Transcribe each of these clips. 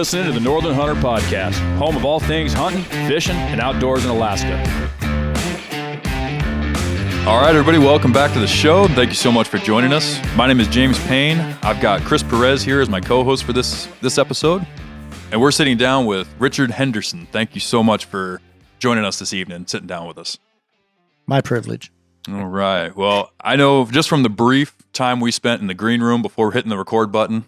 listening to the Northern Hunter Podcast, home of all things hunting, fishing, and outdoors in Alaska. All right, everybody, welcome back to the show. Thank you so much for joining us. My name is James Payne. I've got Chris Perez here as my co-host for this episode, and we're sitting down with Richard Henderson. Thank you so much for joining us this evening, sitting down with us. My privilege. All right. Well, I know just from the brief time we spent in the green room before hitting the record button,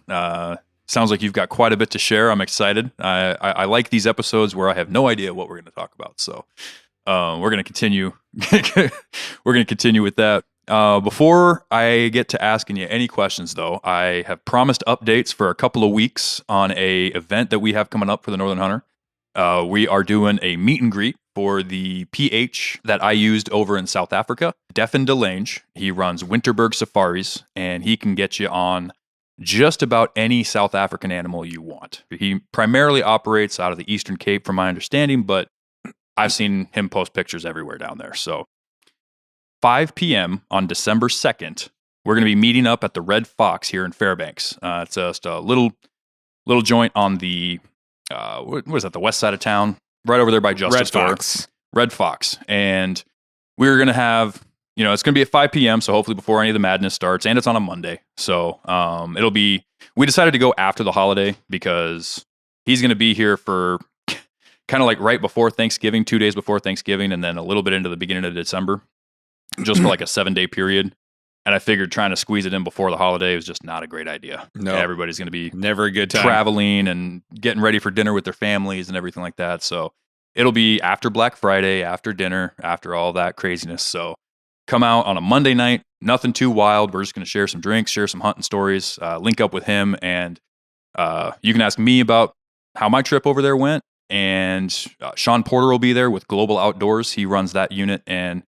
sounds like you've got quite a bit to share. I'm excited. I like these episodes where I have no idea what we're going to talk about. So we're going to continue. We're going to continue with that. Before I get to asking you any questions, though, I have promised updates for a couple of weeks on a event that we have coming up for the Northern Hunter. We are doing a meet and greet for the PH that I used over in South Africa, Defin DeLange. He runs Winterberg Safaris, and he can get you on just about any South African animal you want. He primarily operates out of the Eastern Cape, from my understanding, but I've seen him post pictures everywhere down there. So 5 p.m. on December 2nd, we're going to be meeting up at the Red Fox here in Fairbanks. It's just a little joint on the what is that? The west side of town, right over there by Justice Store. Red Fox. And we're going to have, it's going to be at 5 p.m. So hopefully before any of the madness starts, and it's on a Monday. So we decided to go after the holiday because he's going to be here for kind of like right before Thanksgiving, 2 days before Thanksgiving, and then a little bit into the beginning of December, just for like a 7-day period. And I figured trying to squeeze it in before the holiday was just not a great idea. No, everybody's going to be never a good time traveling and getting ready for dinner with their families and everything like that. So it'll be after Black Friday, after dinner, after all that craziness. So come out on a Monday night, nothing too wild. We're just going to share some drinks, share some hunting stories, link up with him, and you can ask me about how my trip over there went. And Sean Porter will be there with Global Outdoors. He runs that unit, and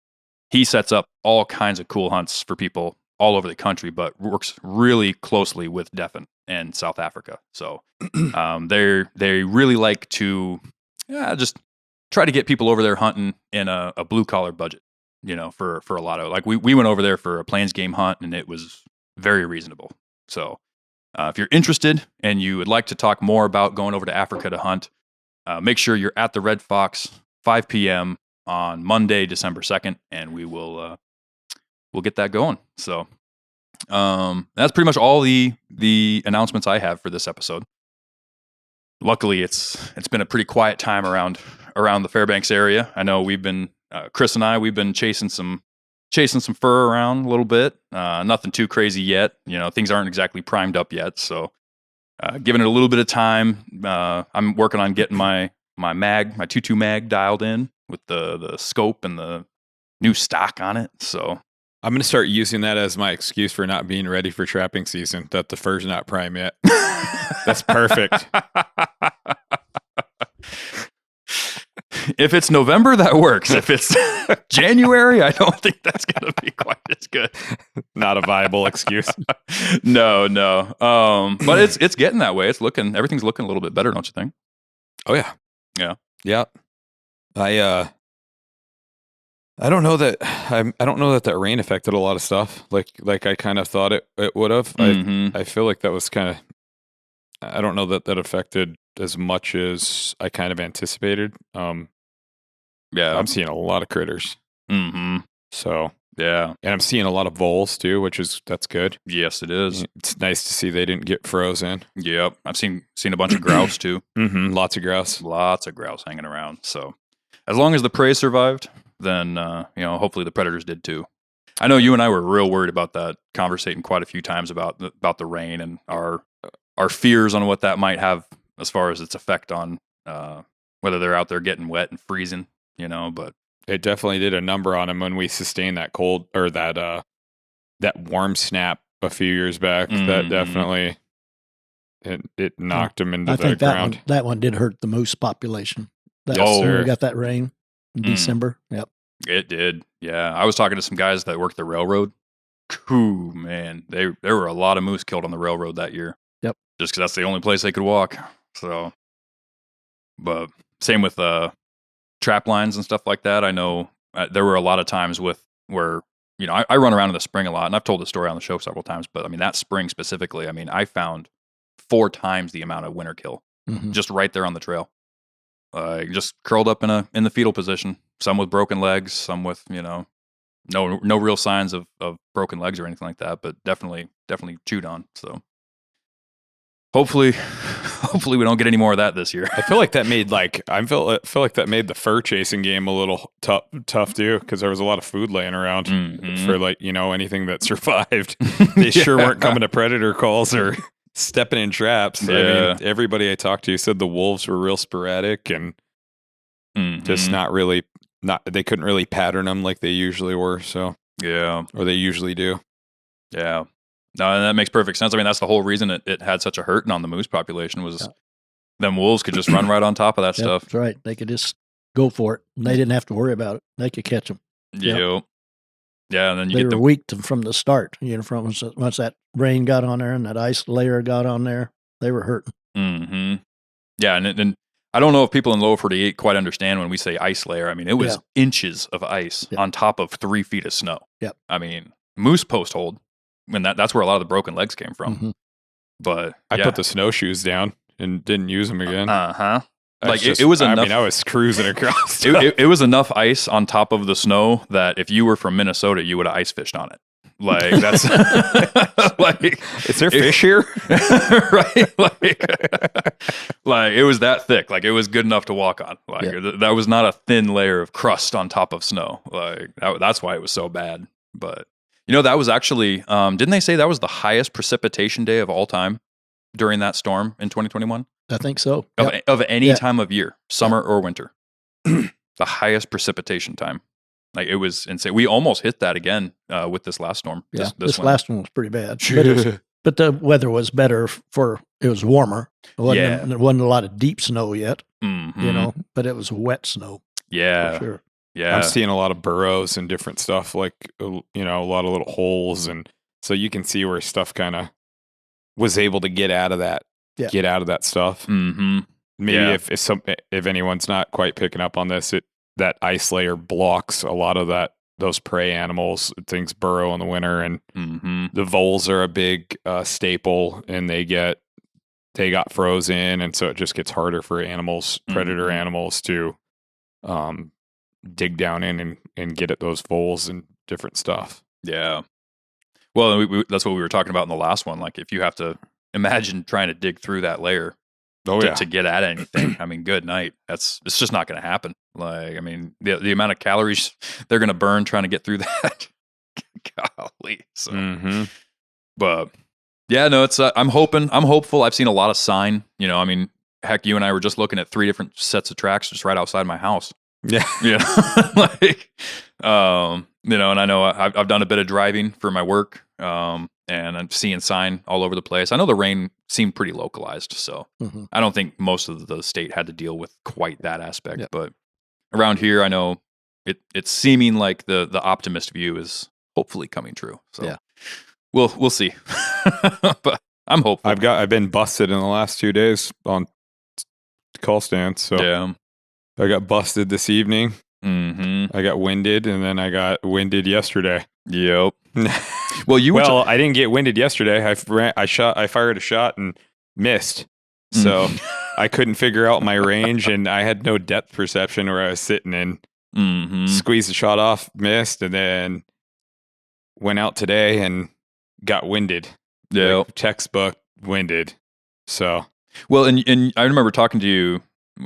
he sets up all kinds of cool hunts for people all over the country, but works really closely with Defin and South Africa. So they really like to just try to get people over there hunting in a blue collar budget. For a lot of, like, we went over there for a Plains game hunt, and it was very reasonable. So if you're interested and you would like to talk more about going over to Africa to hunt, make sure you're at the Red Fox, 5 p.m. on Monday, December 2nd, and we will we'll get that going. So that's pretty much all the announcements I have for this episode. Luckily, it's been a pretty quiet time around the Fairbanks area. I know Chris and I, we've been chasing some fur around a little bit. Nothing too crazy yet. Things aren't exactly primed up yet. So giving it a little bit of time. I'm working on getting my 2.2 mag dialed in with the scope and the new stock on it. So I'm going to start using that as my excuse for not being ready for trapping season, that the fur's not prime yet. That's perfect. If it's November, that works. If it's January, I don't think that's going to be quite as good. Not a viable excuse. No. But it's getting that way. Everything's looking a little bit better, don't you think? Oh yeah. Yeah. I don't know that that rain affected a lot of stuff like I kind of thought it would have. Mm-hmm. I feel like that was kind of, I don't know that affected as much as I kind of anticipated. Yeah, I'm seeing a lot of critters. Mm-hmm. So yeah, and I'm seeing a lot of voles too, that's good. Yes, it is. It's nice to see they didn't get frozen. Yep, I've seen a bunch of grouse too. Mm-hmm. Lots of grouse hanging around. So as long as the prey survived, then hopefully the predators did too. I know you and I were real worried about that, conversating quite a few times about the rain and our fears on what that might have as far as its effect on whether they're out there getting wet and freezing. But it definitely did a number on them when we sustained that cold or that warm snap a few years back. Mm-hmm. That definitely it knocked them into the ground. That one did hurt the most population. When we got that rain in December. Yep, it did. Yeah, I was talking to some guys that worked the railroad. Ooh, man, there were a lot of moose killed on the railroad that year. Yep, just because that's the only place they could walk. So, but same with trap lines and stuff like that. I know there were a lot of times where I run around in the spring a lot, and I've told this story on the show several times, but I mean, that spring specifically, I found 4 times the amount of winter kill just right there on the trail. Just curled up in the fetal position. Some with broken legs, some with no real signs of broken legs or anything like that, but definitely chewed on. So hopefully we don't get any more of that this year. I feel like that made that made the fur chasing game a little tough too, because there was a lot of food laying around for anything that survived. They sure weren't coming to predator calls or stepping in traps. Yeah. I mean, everybody I talked to said the wolves were real sporadic and just they couldn't really pattern them like they usually were. So yeah, or they usually do. Yeah. No, and that makes perfect sense. I mean, that's the whole reason it had such a hurting on the moose population was them wolves could just run right on top of that stuff. That's right. They could just go for it. They didn't have to worry about it. They could catch them. Yep. Yeah, and then they were weak from the start. From once that rain got on there and that ice layer got on there, they were hurting. Mm-hmm. Yeah, and I don't know if people in Lower 48 quite understand when we say ice layer. I mean, it was inches of ice on top of 3 feet of snow. Yep. I mean, moose post hold. When that's where a lot of the broken legs came from. Mm-hmm. But I put the snowshoes down and didn't use them again. Like it was enough. I mean, I was cruising across. it was enough ice on top of the snow that if you were from Minnesota, you would have ice fished on it. Like that's like, is there fish here? Right? Like it was that thick. Like it was good enough to walk on. Like that was not a thin layer of crust on top of snow. Like that's why it was so bad. But that was actually, didn't they say that was the highest precipitation day of all time during that storm in 2021? I think so. Of any time of year, summer or winter. The highest precipitation time. Like it was insane. We almost hit that again with this last storm. Yeah, this last one was pretty bad. But the weather was better it was warmer. There wasn't a lot of deep snow yet, but it was wet snow. Yeah. For sure. Yeah, I'm seeing a lot of burrows and different stuff, like a lot of little holes, and so you can see where stuff kind of was able to get out of that stuff. Mm-hmm. Maybe if anyone's not quite picking up on this, that ice layer blocks a lot of those prey animals. Things burrow in the winter, and the voles are a big staple, and they got frozen, and so it just gets harder for predator animals to dig down in and get at those voles and different stuff. Yeah. Well, that's what we were talking about in the last one. Like if you have to imagine trying to dig through that layer to get at anything, I mean, good night. It's just not going to happen. Like, I mean, the amount of calories they're going to burn trying to get through that. Golly. So, but yeah, no, it's, I'm hopeful. I've seen a lot of sign, I mean, heck, you and I were just looking at 3 different sets of tracks just right outside my house. Yeah. And I know I've done a bit of driving for my work, and I'm seeing sign all over the place. I know the rain seemed pretty localized, so I don't think most of the state had to deal with quite that aspect. But around here, I know it's seeming like the optimist view is hopefully coming true. So we'll see. But I'm hopeful. I've been busted in the last 2 days on call stands. So I got busted this evening. I got winded, and then I got winded yesterday. Yep. I didn't get winded yesterday. I fired a shot and missed. So I couldn't figure out my range, and I had no depth perception where I was sitting in. Squeezed the shot off, missed, and then went out today and got winded. Yeah. Like textbook winded. So. Well, and I remember talking to you,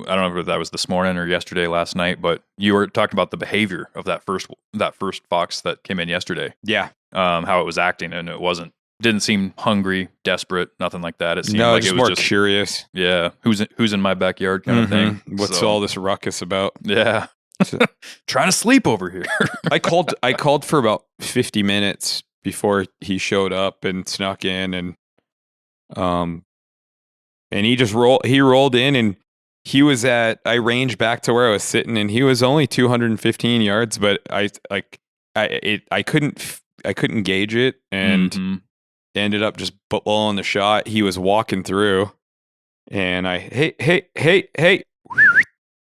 I don't know if that was this morning or yesterday, last night, but you were talking about the behavior of that first fox that came in yesterday. Yeah. How it was acting, and didn't seem hungry, desperate, nothing like that. It seemed like it was more curious. Yeah. Who's in my backyard kind of thing. What's all this ruckus about? Yeah. Trying to sleep over here. I called for about 50 minutes before he showed up and snuck in, and he just rolled in, and I ranged back to where I was sitting, and he was only 215 yards, but I couldn't gauge it, and ended up just blowing the shot. He was walking through, and hey,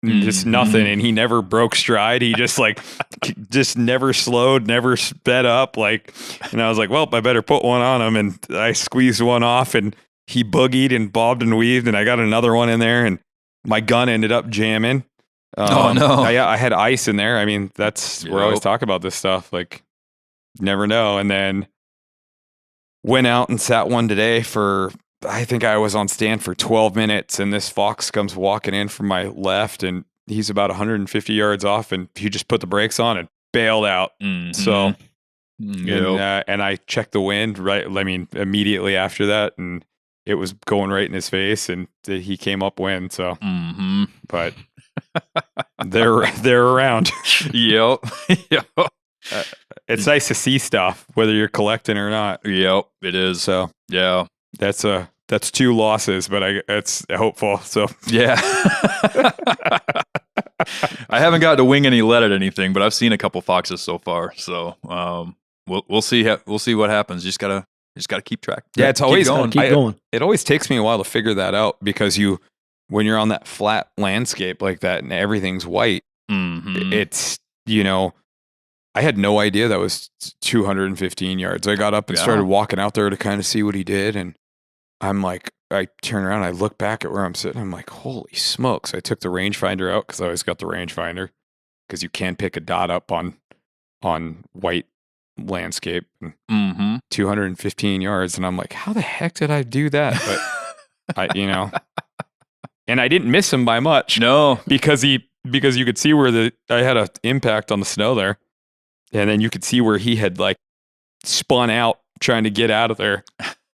just nothing, and he never broke stride. He just never slowed, never sped up, and I was like, well, I better put one on him, and I squeezed one off, and he boogied and bobbed and weaved, and I got another one in there, and my gun ended up jamming. Oh no! I had ice in there. I mean, that's where I always talk about this stuff. Like, never know. And then went out and sat one today for, I think I was on stand for 12 minutes, and this fox comes walking in from my left, and he's about 150 yards off, and he just put the brakes on and bailed out. So, and I checked the wind immediately after that, and it was going right in his face, and he came upwind. So, but they're around. Yep. It's nice to see stuff, whether you're collecting or not. Yep, it is. So, yeah, that's 2 losses, but it's hopeful. So, yeah. I haven't got to wing any lead at anything, but I've seen a couple foxes so far. So, we'll see. We'll see what happens. You just gotta keep track. Yeah, it's always keep going. It always takes me a while to figure that out, because when you're on that flat landscape like that and everything's white, it's, I had no idea that was 215 yards. I got up and started walking out there to kind of see what he did, and I'm like, I turn around, I look back at where I'm sitting, I'm like, holy smokes! I took the rangefinder out, because I always got the rangefinder, because you can pick a dot up on white landscape. 215 yards, and I'm like, how the heck did I do that? But and I didn't miss him by much. No, because you could see where I had an impact on the snow there, and then you could see where he had like spun out trying to get out of there,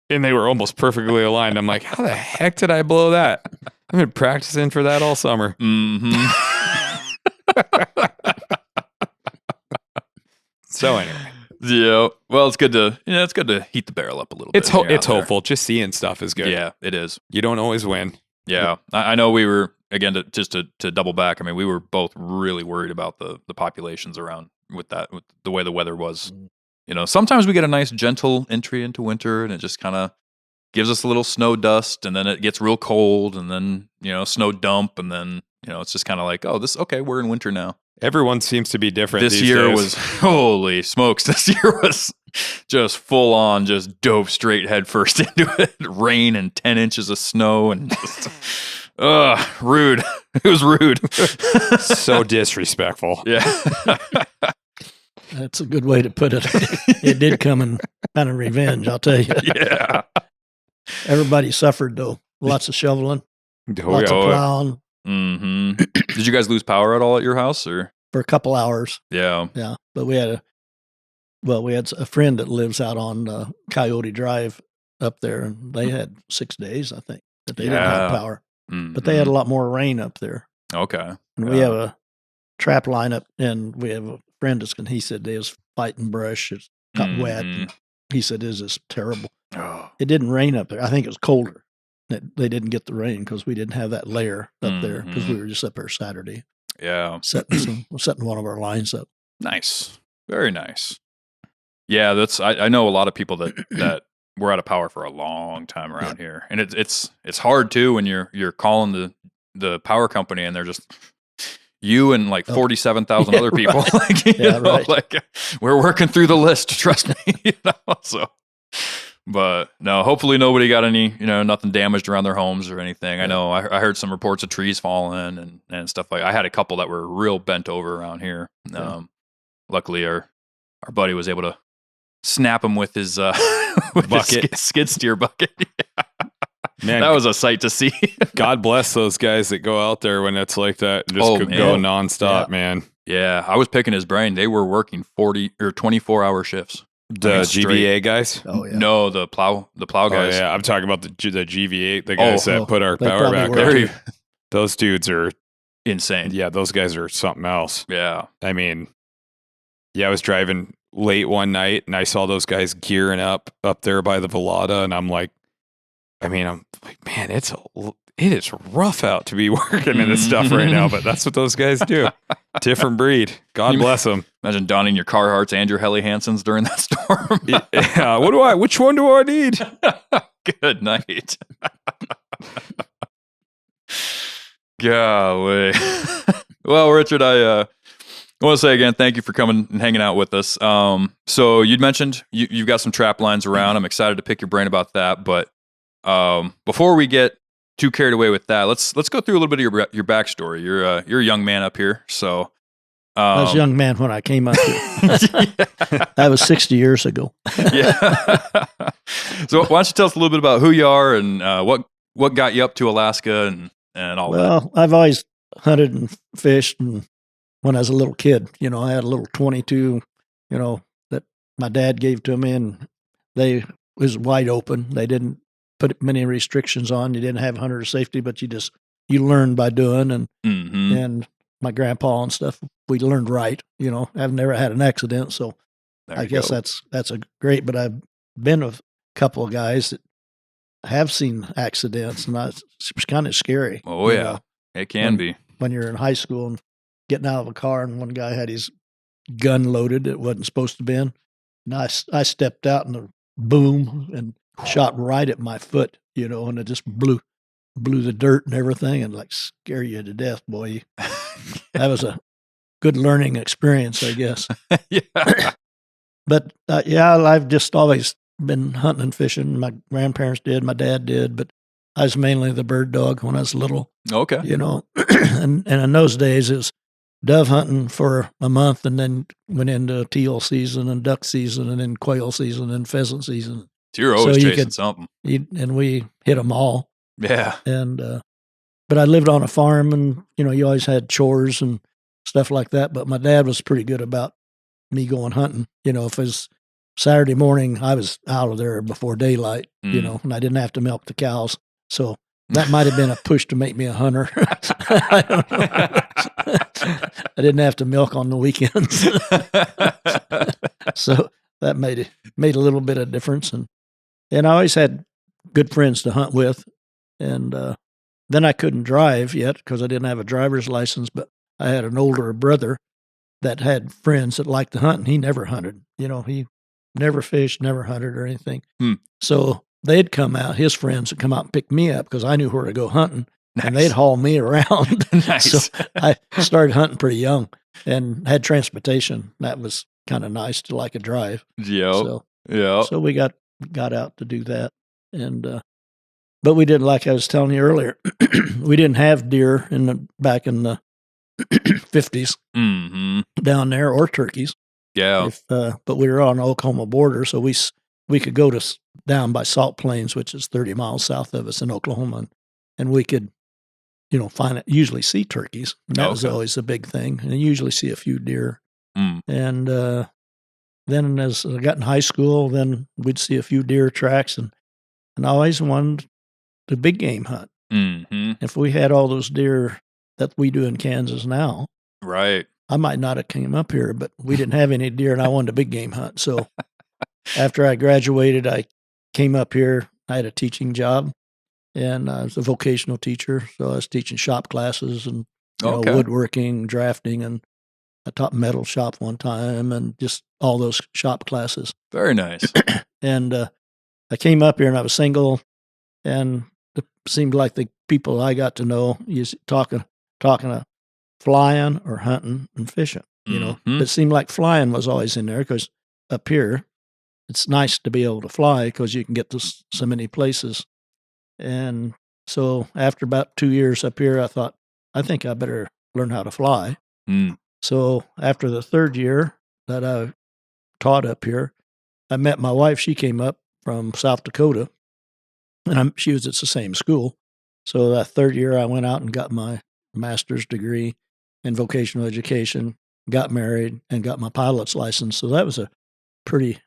and they were almost perfectly aligned. I'm like, how the heck did I blow that? I've been practicing for that all summer. So anyway. Yeah. Well, it's good to heat the barrel up a little bit. It's hopeful. Just seeing stuff is good. Yeah, it is. You don't always win. Yeah. I know we were, again, to double back, I mean, we were both really worried about the populations around with the way the weather was. Sometimes we get a nice gentle entry into winter, and it just kind of gives us a little snow dust, and then it gets real cold, and then, snow dump, and then, it's just kind of like, we're in winter now. Everyone seems to be different. This year was, holy smokes, this year was just full on, just dove straight headfirst into it. Rain and 10 inches of snow, and just, rude. It was rude. So disrespectful. Yeah. That's a good way to put it. It did come in kind of revenge, I'll tell you. Yeah. Everybody suffered, though. Lots of shoveling, lots of plowing. Did you guys lose power at all at your house, or for a couple hours? Yeah. But we had a friend that lives out on Coyote Drive up there, and they had 6 days, I think, that they didn't have power. But they had a lot more rain up there. Okay. And we have a trap line up, and we have a friend he said they was fighting brush. It got wet. And he said, "This is terrible." Oh. It didn't rain up there. I think it was colder. They didn't get the rain because we didn't have that layer up there, because we were just up there Saturday. Yeah. Setting one of our lines up. Nice. Very nice. Yeah, I know a lot of people that were out of power for a long time around here. And it's hard too when you're calling the power company, and they're just you and like 47,000 other people. Right. Right. Like, we're working through the list, trust me. So, but no, hopefully nobody got any, nothing damaged around their homes or anything. I know I heard some reports of trees falling and stuff I had a couple that were real bent over around here. Luckily our buddy was able to snap them with his bucket, his skid steer bucket. Man, that was a sight to see. God bless those guys that go out there when it's like that and just go nonstop, man. Yeah, I was picking his brain. They were working 40 or 24-hour shifts. The GVA guys? Oh yeah. No, the plow guys. Yeah, I'm talking about the GVA, the guys that put our power back on. Those dudes are insane. Yeah, those guys are something else. Yeah. I mean, I was driving late one night and I saw those guys gearing up there by the Velada, and I'm like, man, it is rough out to be working in this stuff right now, but that's what those guys do. Different breed. God bless them. Imagine donning your Carhartts and your Helly Hansons during that storm. Yeah. Which one do I need? Good night. Golly. Well, Richard, I want to say again, thank you for coming and hanging out with us. So you'd mentioned you've got some trap lines around. I'm excited to pick your brain about that, but Before we get too carried away with that, let's go through a little bit of your backstory. You're a young man up here, so I was a young man when I came up here. That was 60 years ago. Yeah. So why don't you tell us a little bit about who you are and what got you up to Alaska and all that? Well, I've always hunted and fished, and when I was a little kid, I had a little 22, that my dad gave to me, and they was wide open. They didn't put many restrictions on. You didn't have hunter safety, but you learned by doing, and my grandpa and stuff, we learned right. I've never had an accident, so I guess that's a great. But I've been with a couple of guys that have seen accidents, and it's kind of scary. Oh yeah, it can be when you're in high school and getting out of a car, and one guy had his gun loaded. It wasn't supposed to be in. And I stepped out, and the boom and shot right at my foot. And it just blew the dirt and everything, and scare you to death, boy. That was a good learning experience, I guess. Yeah. But I've just always been hunting and fishing. My grandparents did, my dad did, but I was mainly the bird dog when I was little. Okay. And in those days it was dove hunting for a month, and then went into teal season and duck season, and then quail season and pheasant season. So you're always chasing something. And we hit them all. Yeah. And but I lived on a farm, and you always had chores and stuff like that. But my dad was pretty good about me going hunting. If it was Saturday morning, I was out of there before daylight. And I didn't have to milk the cows, so that might have been a push to make me a hunter. I don't know. I didn't have to milk on the weekends, so that made a little bit of difference. And I always had good friends to hunt with, and then I couldn't drive yet because I didn't have a driver's license, but I had an older brother that had friends that liked to hunt, and he never hunted. He never fished, never hunted or anything. So they'd come out, his friends would come out and pick me up because I knew where to go hunting, and they'd haul me around. Nice. So I started hunting pretty young and had transportation. That was kind of nice to like a drive. Yeah. So we got out to do that. And but we didn't, like I was telling you earlier, we didn't have deer back in the 50s down there, or turkeys. Yeah. But we were on the Oklahoma border, so we could go down by Salt Plains, which is 30 miles south of us in Oklahoma, and we could, usually see turkeys. And that was always a big thing, and usually see a few deer. And then as I got in high school, then we'd see a few deer tracks, and I always wanted to big game hunt. If we had all those deer that we do in Kansas now, right, I might not have came up here, but we didn't have any deer, and I wanted a big game hunt. So after I graduated, I came up here. I had a teaching job, and I was a vocational teacher, so I was teaching shop classes and woodworking, drafting, and I taught metal shop one time, and just all those shop classes. Very nice. And I came up here, and I was single, and it seemed like the people I got to know, talking to flying or hunting and fishing. It seemed like flying was always in there, because up here it's nice to be able to fly because you can get to so many places. And so after about 2 years up here, I thought, I think I better learn how to fly. So after the third year that I taught up here, I met my wife. She came up from South Dakota, and she was at the same school. So that third year, I went out and got my master's degree in vocational education, got married, and got my pilot's license. So that was a pretty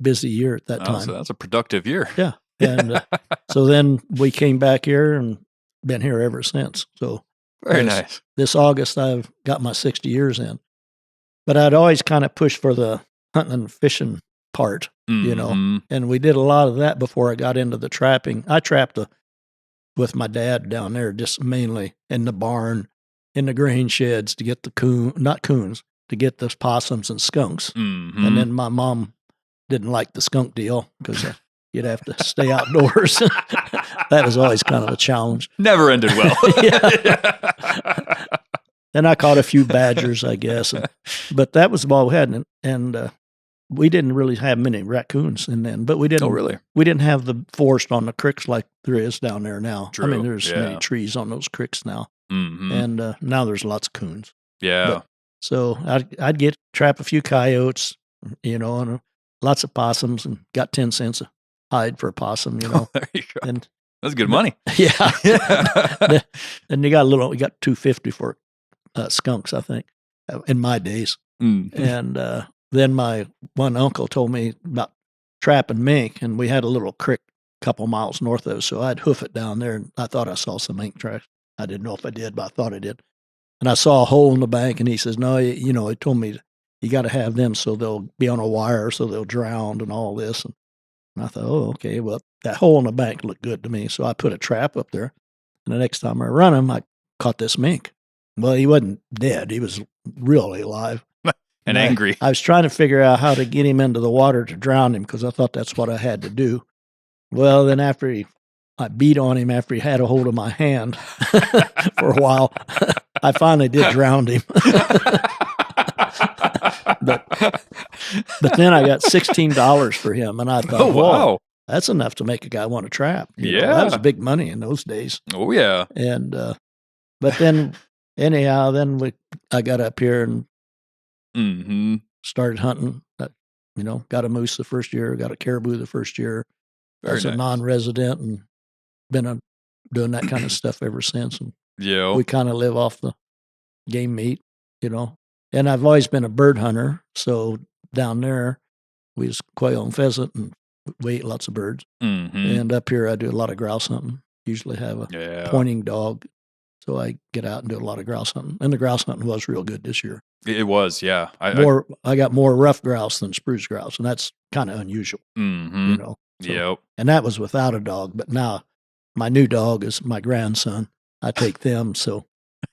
busy year at that time. So that's a productive year. Yeah. And so then we came back here and been here ever since. So very nice. This August, I've got my 60 years in. But I'd always kind of pushed for the hunting and fishing part, and we did a lot of that before I got into the trapping. I trapped with my dad down there, just mainly in the barn, in the grain sheds to get the to get the possums and skunks. And then my mom didn't like the skunk deal because you'd have to stay outdoors. That was always kind of a challenge. Never ended well. And I caught a few badgers, I guess. But that was all we had. And we didn't really have many raccoons in then, but we didn't. Oh, really? We didn't have the forest on the creeks like there is down there now. True. I mean, there's Yeah. many trees on those creeks now, Mm-hmm. and now there's lots of coons. Yeah. But, so I'd trap a few coyotes, and lots of possums, and got 10 cents a hide for a possum, There you go. and That's good money. yeah. Yeah. And we got $2.50 for skunks, I think, in my days. Mm. And then my one uncle told me about trapping mink, and we had a little creek a couple miles north of us, so I'd hoof it down there, and I thought I saw some mink tracks. I didn't know if I did, but I thought I did. And I saw a hole in the bank, and he says, no, he told me you got to have them so they'll be on a wire, so they'll drown and all this. And I thought, oh, okay, well, that hole in the bank looked good to me. So I put a trap up there. And the next time I run him, I caught this mink. Well, he wasn't dead. He was really alive. And angry. I was trying to figure out how to get him into the water to drown him because I thought that's what I had to do. Well, then I beat on him after he had a hold of my hand for a while. I finally did drown him. but then I got $16 for him, and I thought, Oh, wow. that's enough to make a guy want to trap. Yeah. That was big money in those days. Oh, yeah. And but then anyhow, I got up here and Mm-hmm. started hunting. Got a moose the first year, got a caribou the first year. Very As a nice. non-resident, and been doing that kind of stuff ever since. And Yeah. we kind of live off the game meat, And I've always been a bird hunter, so down there we was quail and pheasant, and we ate lots of birds. Mm-hmm. And up here I do a lot of grouse hunting. Usually have a Yeah. pointing dog, so I get out and do a lot of grouse hunting. And the grouse hunting was real good this year. It was, yeah. I got more rough grouse than spruce grouse, and that's kind of unusual, Mm-hmm. So- Yep. And that was without a dog. But now my new dog is my grandson. I take them, so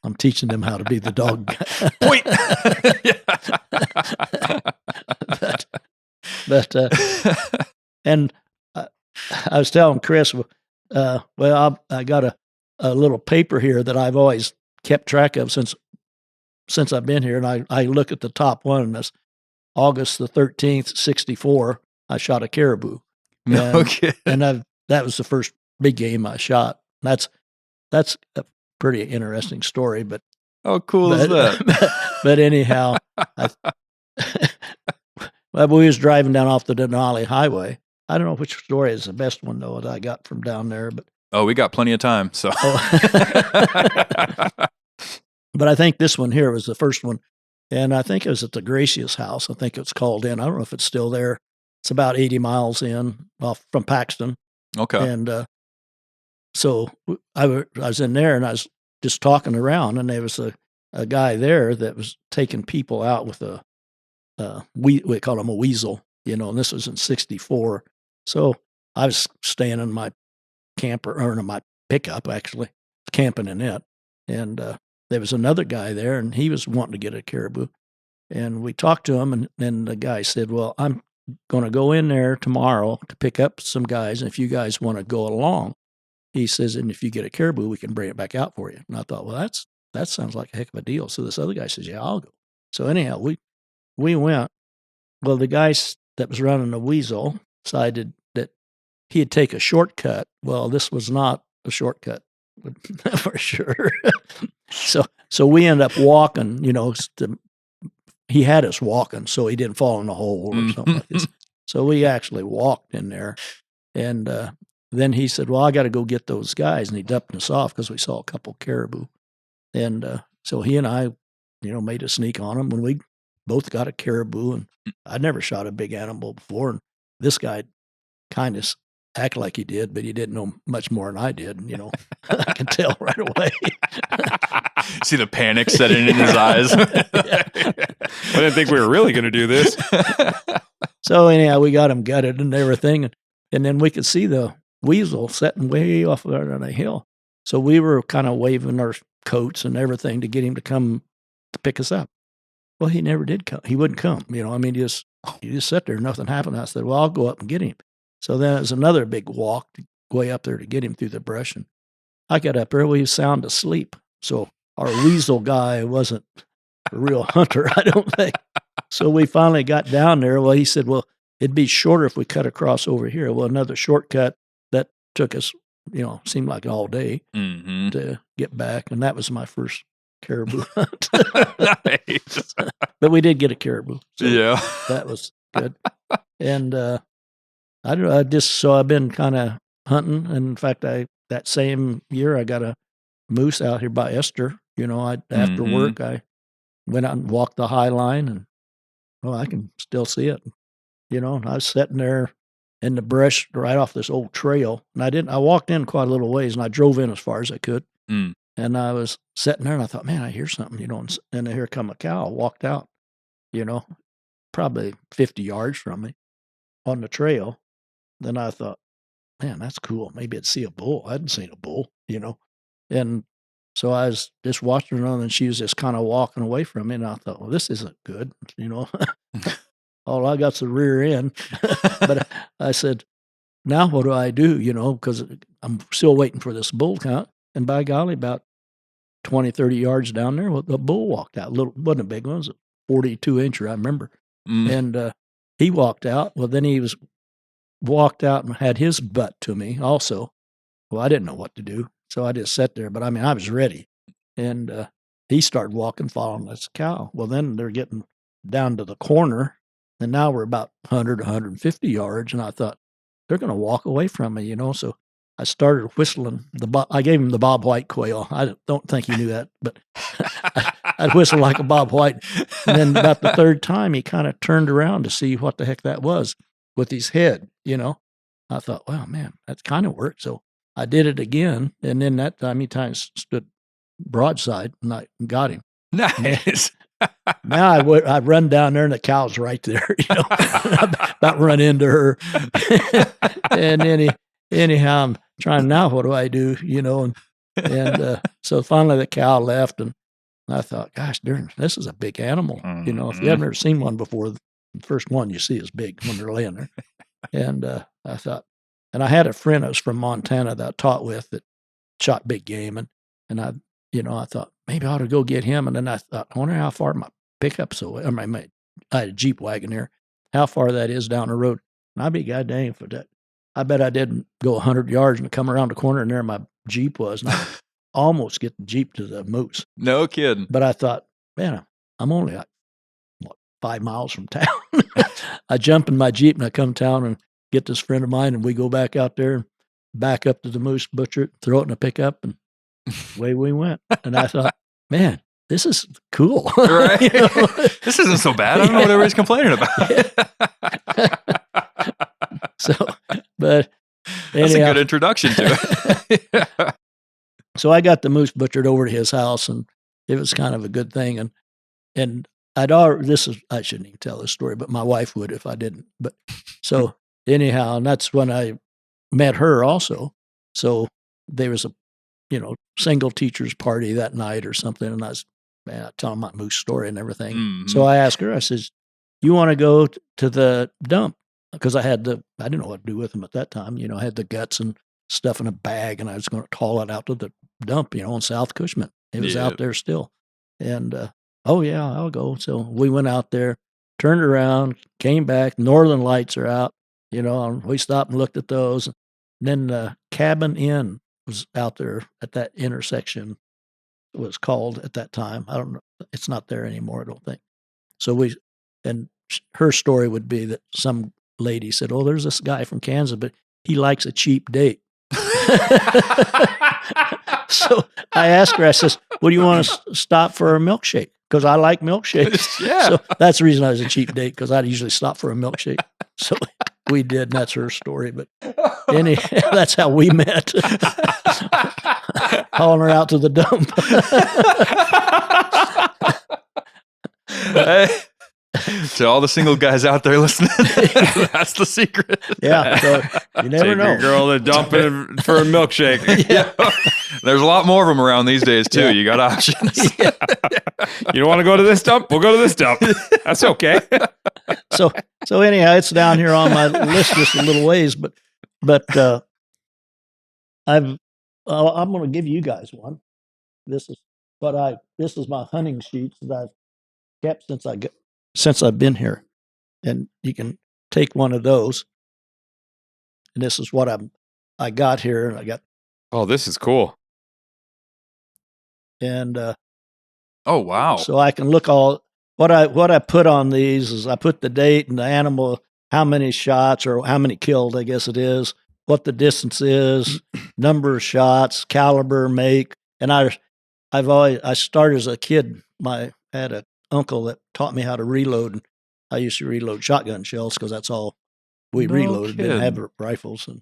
I'm teaching them how to be the dog guy. Point. And I was telling Chris, I got a little paper here that I've always kept track of since I've been here. And I look at the top one, and that's August the 13th, 1964. I shot a caribou. Okay. And that was the first big game I shot. That's a pretty interesting story, but How cool is that? but anyhow, we was driving down off the Denali Highway. I don't know which story is the best one though that I got from down there, but Oh, we got plenty of time. So, but I think this one here was the first one, and I think it was at the Gracious House. I think it's called in. I don't know if it's still there. It's about 80 miles off from Paxton. okay. And so I was in there, and I was just talking around, and there was a guy there that was taking people out with we call him a weasel, and this was in 1964. So I was staying in my camper, or in my pickup, actually, camping in it. And there was another guy there, and he was wanting to get a caribou. And we talked to him, and then the guy said, well, I'm going to go in there tomorrow to pick up some guys, and if you guys want to go along, he says, and if you get a caribou, we can bring it back out for you. And I thought, well, that sounds like a heck of a deal. So this other guy says, yeah, I'll go. So anyhow, we went. Well, the guy that was running the weasel decided that he'd take a shortcut. Well, this was not a shortcut for sure. So we ended up walking, he had us walking, so he didn't fall in a hole or something like this. So we actually walked in there. And then he said, well, I got to go get those guys. And he dumped us off because we saw a couple caribou. And so he and I, made a sneak on them when we both got a caribou. And I'd never shot a big animal before. And this guy kind of acted like he did, but he didn't know much more than I did. I could tell right away. See the panic setting in his eyes. I didn't think we were really going to do this. So anyhow, we got him gutted and everything. And then we could see the weasel sitting way off there on a hill. So we were kind of waving our coats and everything to get him to come to pick us up. Well, he never did come. He wouldn't come. He just sat there. Nothing happened. I said, well, I'll go up and get him. So then it was another big walk way up there to get him through the brush. And I got up there. We was sound asleep. So our weasel guy wasn't a real hunter, I don't think. So we finally got down there. Well, he said, well, it'd be shorter if we cut across over here. Well, another shortcut that took us, seemed like all day to get back. And that was my first caribou hunt. Nice. But we did get a caribou. So Yeah. that was good. And I've been kind of hunting. And in fact, that same year I got a moose out here by Esther. After work, I went out and walked the high line, and I can still see it. And I was sitting there in the brush right off this old trail, and I walked in quite a little ways, and I drove in as far as I could. And I was sitting there, and I thought, man, I hear something, and here come a cow, walked out, probably 50 yards from me on the trail. Then I thought, man, that's cool. Maybe I'd see a bull. I hadn't seen a bull, and so I was just watching her, and she was just kind of walking away from me, and I thought, well, this isn't good, All I got's the rear end. But I said, now what do I do, because I'm still waiting for this bull count. And by golly, about 20, 30 yards down there, the bull walked out. Wasn't a big one, it was a 42-incher, I remember. And he walked out. Well, then he walked out and had his butt to me also. Well, I didn't know what to do. So I just sat there, but I was ready. And he started walking, following this cow. Well, then they're getting down to the corner, and now we're about 100, 150 yards, and I thought, they're going to walk away from me, So I started whistling. I gave him the Bob White quail. I don't think he knew that, but I'd whistle like a Bob White. And then about the third time, he kind of turned around to see what the heck that was with his head, I thought, well, man, that kind of worked. So I did it again, and then that time he stood broadside, and I got him. Nice. Now I'd run down there, and the cow's right there, about run into her. And anyhow, I'm trying now, what do I do, and so finally the cow left, and I thought, gosh, this is a big animal. If you haven't ever seen one before, the first one you see is big when they're laying there. And I thought, and I had a friend that was from Montana that I taught with that shot big game, and I thought maybe I ought to go get him. And then I thought, I wonder how far my pickup's away. I had a Jeep wagon here, how far that is down the road. And I'd be goddamn for that. I bet I didn't go 100 yards and come around the corner, and there my Jeep was, and I almost get the Jeep to the moose. No kidding. But I thought, man, I'm only 5 miles from town. I jump in my Jeep, and I come town and get this friend of mine, and we go back out there and back up to the moose, butcher it, throw it in a pickup, and away we went. And I thought, man, this is cool. Right? This isn't so bad. I don't know what everybody's complaining about. So, but that's a good introduction to it. Yeah. So I got the moose butchered over to his house, and it was kind of a good thing. And I shouldn't even tell this story, but my wife would if I didn't. But so anyhow, and that's when I met her also. So there was a, single teachers party that night or something, and I was telling my moose story and everything. Mm-hmm. So I asked her, I says, you want to go to the dump? Because I didn't know what to do with them at that time. I had the guts and stuff in a bag, and I was going to haul it out to the dump, on South Cushman. It was out there still. And, oh, yeah, I'll go. So we went out there, turned around, came back. Northern lights are out, and we stopped and looked at those. And then the Cabin Inn was out there at that intersection. It was called at that time. I don't know. It's not there anymore, I don't think. So her story would be that some lady said, oh, there's this guy from Kansas, but he likes a cheap date. So I asked her, I says, well, do you want to stop for a milkshake? Because I like milkshakes. Yeah. So that's the reason I was a cheap date, because I'd usually stop for a milkshake. So we did, and that's her story. But that's how we met. Hauling her out to the dump. To all the single guys out there listening, that's the secret. Yeah, so you never know. Your girl to dump it for a milkshake. Yeah. There's a lot more of them around these days too. Yeah. You got options. Yeah. You don't want to go to this dump? We'll go to this dump. That's okay. So anyhow, it's down here on my list just a little ways, but I'm going to give you guys one. This is my hunting sheets that I've kept since I've been here. And you can take one of those. And this is what I got here. I got. Oh, this is cool. And oh wow! So I can look all what I put on these is I put the date and the animal, how many shots or how many killed, I guess it is, what the distance is, number of shots, caliber, make. And I started as a kid. I had an uncle that taught me how to reload. I used to reload shotgun shells because that's all we reloaded. Didn't have rifles, and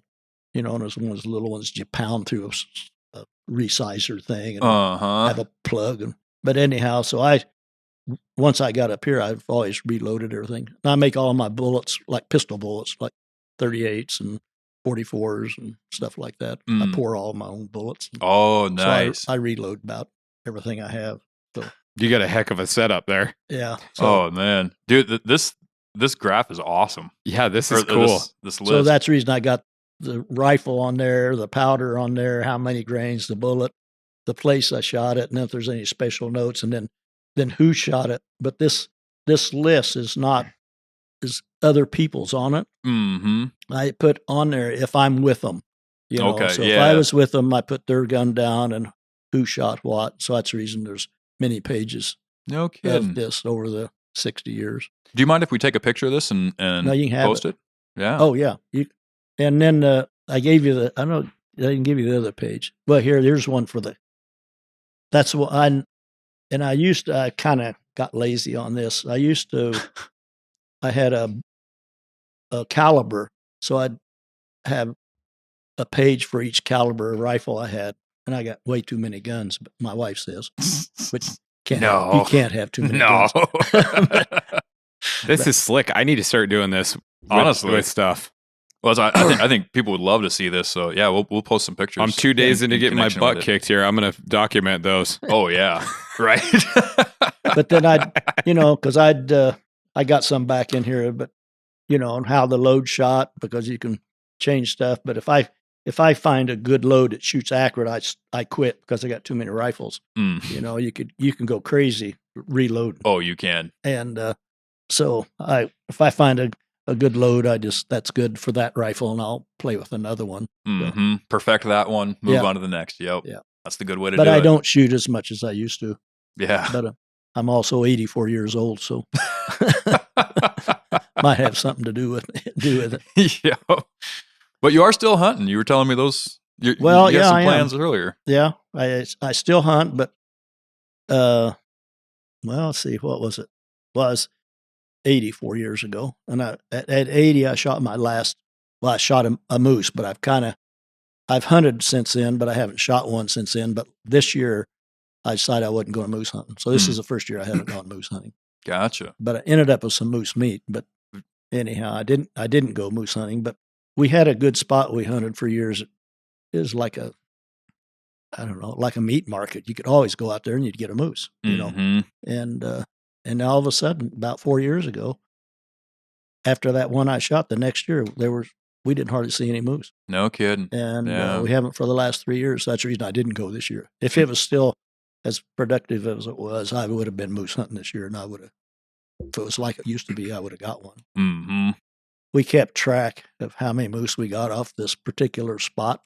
and it was one of those little ones you pound through a resizer thing and have a plug. But anyhow, so once I got up here, I've always reloaded everything. And I make all my bullets like pistol bullets, like 38s and 44s and stuff like that. I pour all my own bullets. Oh, nice. So I reload about everything I have. So you got a heck of a setup there. Yeah. So, oh man, dude, this graph is awesome. Yeah, this is cool. This list. So that's the reason I got the rifle on there, the powder on there, how many grains, the bullet, the place I shot it, and if there's any special notes, and then who shot it. But this list is other people's on it. Mm-hmm. I put on there if I'm with them. Okay, so if I was with them, I put their gun down and who shot what. So that's the reason there's many pages no kidding. Of this over the 60 years. Do you mind if we take a picture of this and no, you can have post it? Yeah. Oh yeah. And then I gave you I didn't give you the other page. Well, here's one for that's what I kind of got lazy on this. I had a caliber, so I'd have a page for each caliber rifle I had, and I got way too many guns, but my wife says, but you can't have too many guns. This is slick. I need to start doing this honestly with stuff. Well, I think people would love to see this. So yeah, we'll post some pictures. I'm 2 days into getting my butt kicked here. I'm going to document those. Oh yeah, right. But then because I got some back in here, but on how the load shot, because you can change stuff. But if I find a good load that shoots accurate, I quit because I got too many rifles. You can go crazy reloading. Oh, you can. And so if I find a good load, that's good for that rifle, and I'll play with another one. Mm-hmm. So, perfect that one. Move on to the next. Yep. Yeah. That's the good way to do it. But I don't shoot as much as I used to. Yeah. But I'm also 84 years old, so might have something to do with it. Yeah. But you are still hunting. You were telling me those. You had some plans earlier. Yeah, I still hunt, but let's see, what was it? Was 84 years ago, and at 80 I shot my last. Well, I shot a moose, but I've hunted since then, but I haven't shot one since then. But this year I decided I wasn't going moose hunting, so this is the first year I haven't gone moose hunting. Gotcha. But I ended up with some moose meat. But anyhow, I didn't go moose hunting, but we had a good spot we hunted for years. It was like like a meat market. You could always go out there and you'd get a moose, And all of a sudden, about 4 years ago, after that one I shot, the next year we didn't hardly see any moose. No kidding. And we haven't for the last 3 years. So that's the reason I didn't go this year. If it was still as productive as it was, I would have been moose hunting this year, and I would have. If it was like it used to be, I would have got one. Mm-hmm. We kept track of how many moose we got off this particular spot,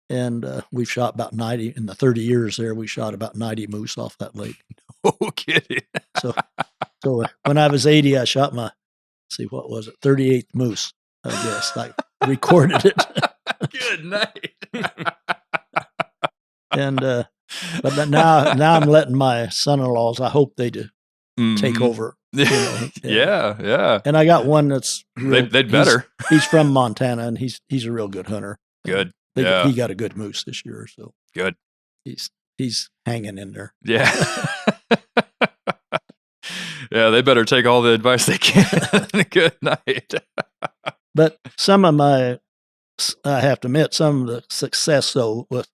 and we've shot about 90. In the 30 years there, we shot about 90 moose off that lake. Oh, kidding. So when I was 80, I shot my, 38th moose, I guess. I recorded it. Good night. And but now I'm letting my son-in-laws, I hope they do take over. Yeah. And I got one that's they'd better. He's from Montana, and he's a real good hunter. Good. He got a good moose this year, so good. He's hanging in there. Yeah. Yeah, they better take all the advice they can. Good night. But I have to admit, some of the success though with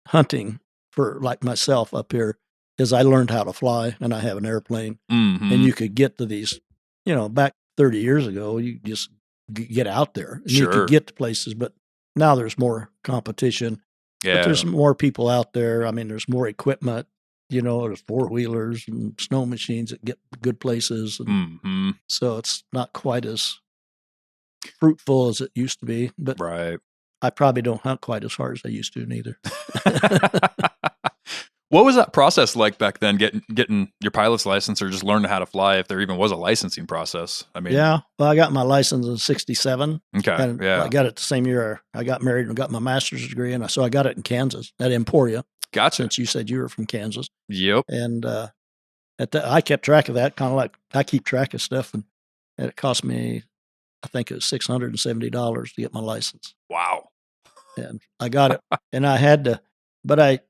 hunting for like myself up here is I learned how to fly, and I have an airplane, and you could get to these, back 30 years ago, you just get out there and you could get to places, but now there's more competition. Yeah. But there's more people out there. I mean, there's more equipment. there's 4-wheelers and snow machines that get good places. And so it's not quite as fruitful as it used to be. But right. I probably don't hunt quite as hard as I used to neither. What was that process like back then, getting your pilot's license or just learning how to fly, if there even was a licensing process? I mean, yeah, well, I got my license in 1967. Okay, and yeah. I got it the same year I got married and got my master's degree, and so I got it in Kansas at Emporia. Gotcha. Since you said you were from Kansas. Yep. And I kept track of that, kind of like I keep track of stuff, and it cost me, I think it was $670 to get my license. Wow. And I got it, and I had to. But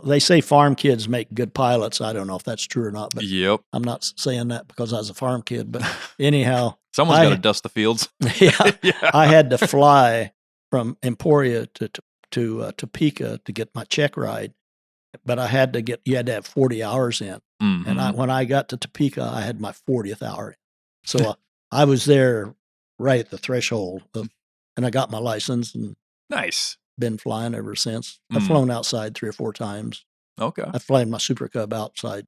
they say farm kids make good pilots. I don't know if that's true or not, but yep. I'm not saying that because I was a farm kid. But anyhow, someone's got to dust the fields. Yeah, I had to fly from Emporia to Topeka to get my check ride, but you had to have 40 hours in. And when I got to Topeka, I had my 40th hour. So I was there right at the threshold and I got my license and nice. Been flying ever since. I've flown outside 3 or 4 times. Okay. I've flown my Super Cub outside.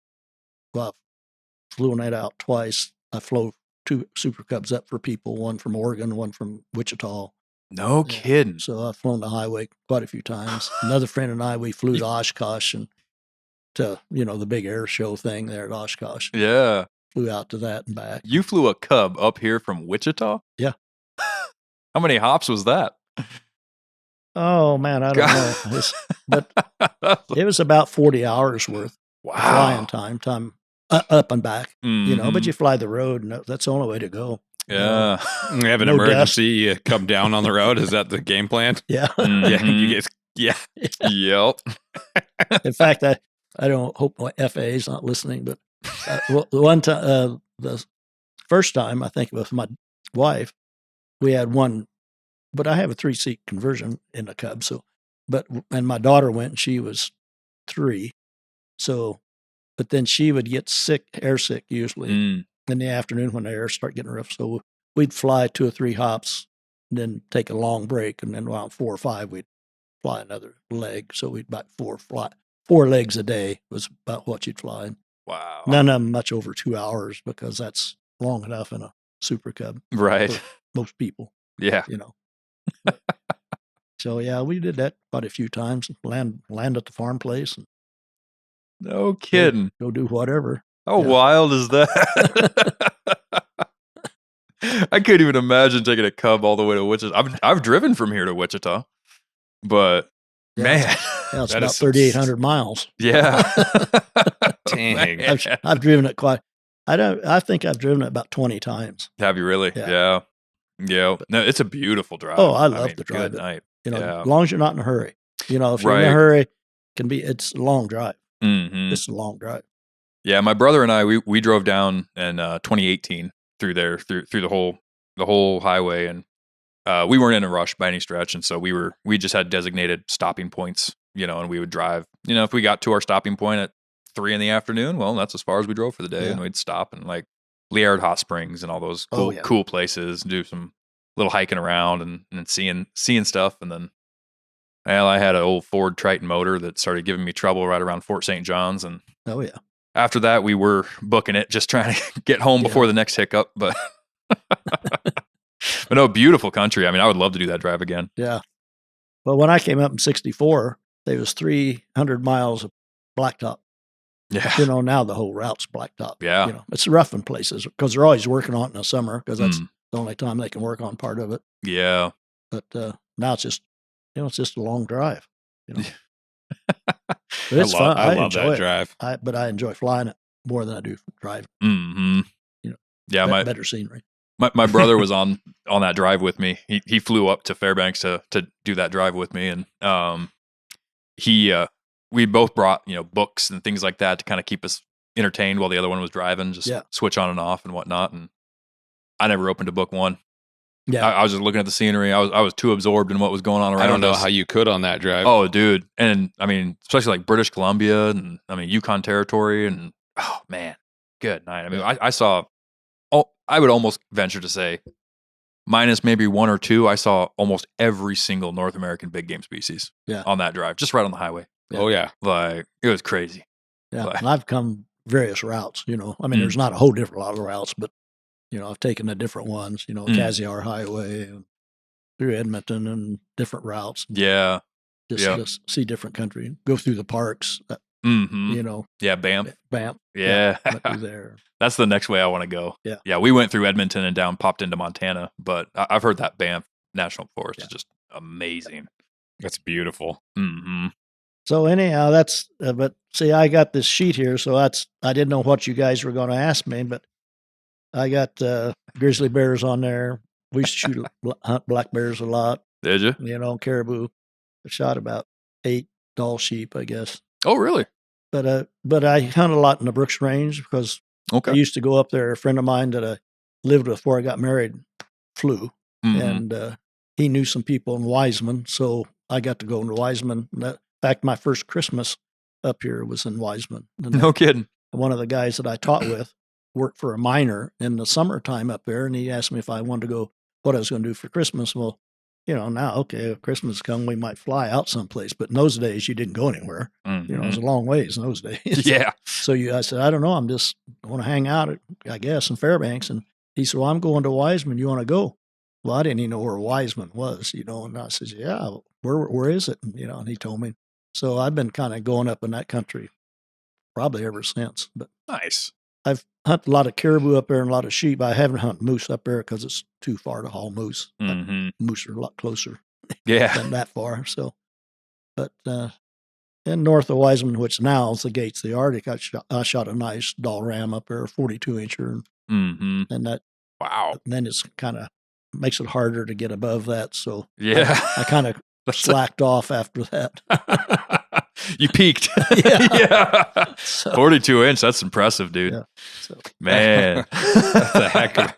Well, I've flown it out twice. I flew 2 Super Cubs up for people, one from Oregon, one from Wichita. No kidding. So I've flown the highway quite a few times. Another friend and I, we flew to Oshkosh and to, the big air show thing there at Oshkosh. Yeah. Flew out to that and back. You flew a Cub up here from Wichita? Yeah. How many hops was that? Oh, man, I don't know. But it was about 40 hours worth of flying time up and back, but you fly the road, and that's the only way to go. Yeah. You have an emergency, you come down on the road. Is that the game plan? Yeah. Yeah. Yep. In fact, I don't hope my FAA is not listening, but one time, the first time, I think with my wife, we had one, but I have a 3-seat conversion in the Cub. And my daughter went and she was 3. So, but then she would get airsick usually in the afternoon when the air started getting rough. So we'd fly 2 or 3 hops and then take a long break. And then around 4 or 5, we'd fly another leg. So we'd about 4 legs a day was about what you'd fly. Wow. None of them much over 2 hours because that's long enough in a Super Cub. Right. For most people. Yeah. So yeah, we did that quite a few times. Land at the farm place. And no kidding. Go do whatever. How wild is that? I couldn't even imagine taking a Cub all the way to Wichita. I've driven from here to Wichita, but man, it's about 3,800 miles. Yeah. Dang. I've driven it quite. I think I've driven it about 20 times. Have you really? Yeah. No, it's a beautiful drive. Oh, I love the drive. Good night. As long as you're not in a hurry. If you're in a hurry, it's a long drive. Mm-hmm. It's a long drive. Yeah, my brother and I, we drove down in 2018 through there, through the whole highway, and we weren't in a rush by any stretch, and so we just had designated stopping points, and we would drive. If we got to our stopping point at 3 p.m, well, that's as far as we drove for the day, and we'd stop and like Liard Hot Springs and all those cool places, and do some little hiking around and seeing stuff, and then. Well, I had an old Ford Triton motor that started giving me trouble right around Fort St. John's, and after that, we were booking it, just trying to get home before the next hiccup. But no, beautiful country. I mean, I would love to do that drive again. Yeah. Well, when I came up in '64, there was 300 miles of blacktop. Yeah. Now the whole route's blacktop. Yeah. It's rough in places because they're always working on it in the summer because that's the only time they can work on part of it. Yeah. But now it's just. It's just a long drive, But it's fun. I love that drive. But I enjoy flying it more than I do driving. Mm-hmm. Yeah, better scenery. My brother was on that drive with me. He flew up to Fairbanks to do that drive with me, and we both brought books and things like that to kind of keep us entertained while the other one was driving, just switch on and off and whatnot. And I never opened a book one. Yeah, I was just looking at the scenery. I was too absorbed in what was going on around us. I don't know how you could on that drive. Oh, dude. And I mean, especially like British Columbia and Yukon Territory, and oh man, good night. I mean, I saw, I would almost venture to say, minus maybe 1 or 2, I saw almost every single North American big game species on that drive, just right on the highway. Yeah. Oh yeah. Like, it was crazy. Yeah, But- and I've come various routes. I mean, there's not a whole different lot of routes, but I've taken the different ones. Cassiar Highway and through Edmonton and different routes. Yeah. Just see different country. Go through the parks. Yeah, Banff. Banff. Yeah. Went through there. That's the next way I want to go. Yeah. Yeah, we went through Edmonton and popped into Montana, but I've heard that Banff National Forest is just amazing. That's beautiful. Mm-hmm. So anyhow, that's. But see, I got this sheet here, so I didn't know what you guys were going to ask me, but I got grizzly bears on there. We used to hunt black bears a lot. Did you? Caribou. I shot about 8 doll sheep, I guess. Oh, really? But I hunt a lot in the Brooks Range because I used to go up there. A friend of mine that I lived with before I got married flew, and he knew some people in Wiseman, so I got to go into Wiseman. In fact, my first Christmas up here was in Wiseman. No kidding. One of the guys that I taught with worked for a miner in the summertime up there, and he asked me if I wanted to go, what I was going to do for Christmas. Well, now, okay, if Christmas come, we might fly out someplace. But in those days, you didn't go anywhere. It was a long ways in those days. Yeah. So I said, I don't know. I'm just going to hang out, I guess, in Fairbanks. And he said, well, I'm going to Wiseman. You want to go? Well, I didn't even know where Wiseman was, And I said, yeah, where is it? And he told me. So I've been kind of going up in that country probably ever since. But Nice. I've hunted a lot of caribou up there and a lot of sheep. I haven't hunted moose up there because it's too far to haul moose. Moose are a lot closer than that far. So, but and north of Wiseman, which now is the Gates of the Arctic, I shot a nice doll ram up there, 42-incher. And that, wow. And then it's kind of makes it harder to get above that. So I kind of slacked off after that. You peaked. Yeah. So, 42-inch. That's impressive, dude. Yeah. So, man. That's a heck of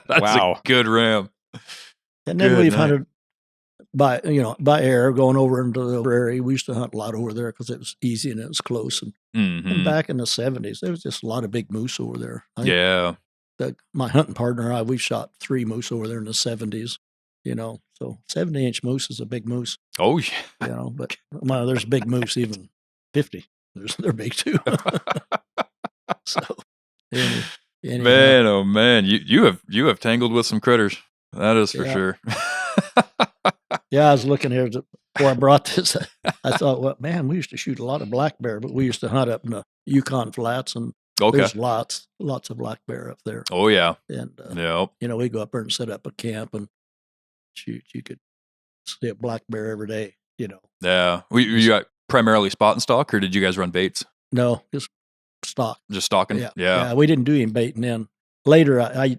That's a good ram. And then we've hunted by air, going over into the prairie. We used to hunt a lot over there because it was easy and it was close. And back in the 70s, there was just a lot of big moose over there. My hunting partner and I, we shot 3 moose over there in the 70s. So 70-inch moose is a big moose. Oh, yeah. But there's big moose, even 50. They're big too. So, anyway. Man, oh man, you have tangled with some critters. That is for sure. Yeah, I was looking here before I brought this. I thought, well, man, we used to shoot a lot of black bear, but we used to hunt up in the Yukon Flats, and there's lots of black bear up there. Oh yeah, and we go up there and set up a camp and shoot. You could see a black bear every day. Yeah, you got primarily spot and stalk, or did you guys run baits? No, just stock. Just stalking. Yeah. We didn't do any baiting then. Later, I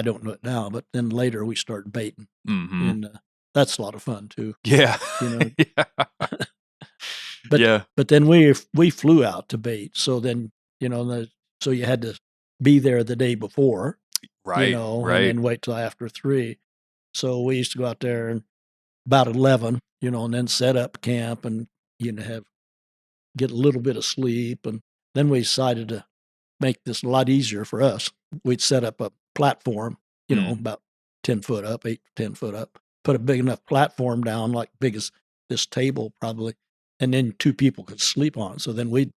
don't know it now, but then later we started baiting, and that's a lot of fun too. Yeah. But then we flew out to bait, so then so you had to be there the day before, right? And then wait till after 3. So we used to go out there and about 11, and then set up camp and get a little bit of sleep, and then we decided to make this a lot easier for us. We'd set up a platform, about 10 foot up, 8 to 10 foot up, put a big enough platform down, like big as this table probably, and then 2 people could sleep on it. So then we'd,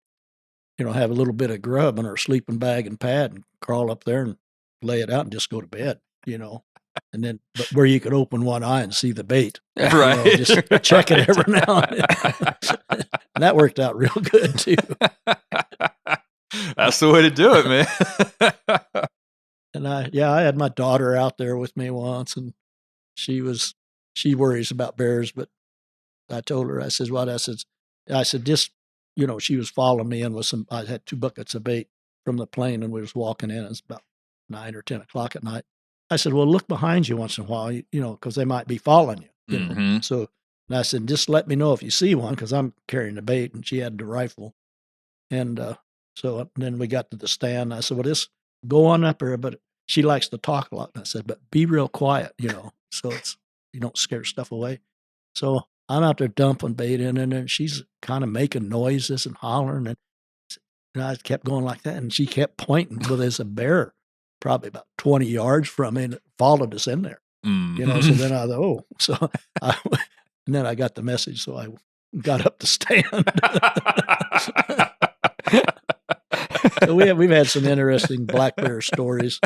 have a little bit of grub in our sleeping bag and pad and crawl up there and lay it out and just go to bed, and then, but where you could open one eye and see the bait, right? Just check it every now and then. And that worked out real good too. That's the way to do it, man. And I had my daughter out there with me once, and she worries about bears, but I told her, I said, just, she was following me in with I had 2 buckets of bait from the plane, and we was walking in. It was about 9 or 10 o'clock at night. I said, well, look behind you once in a while, because they might be following you. So, and I said, just let me know if you see one, because I'm carrying the bait, and she had the rifle. And so then we got to the stand. I said, well, just go on up there, but she likes to talk a lot. And I said, but be real quiet, so you don't scare stuff away. So I'm out there dumping bait in, and then she's kind of making noises and hollering. And I kept going like that, and she kept pointing. Well, there's a bear probably about 20 yards from me, and it followed us in there. So then I thought, and then I got the message, so I got up to stand. So we've had some interesting black bear stories.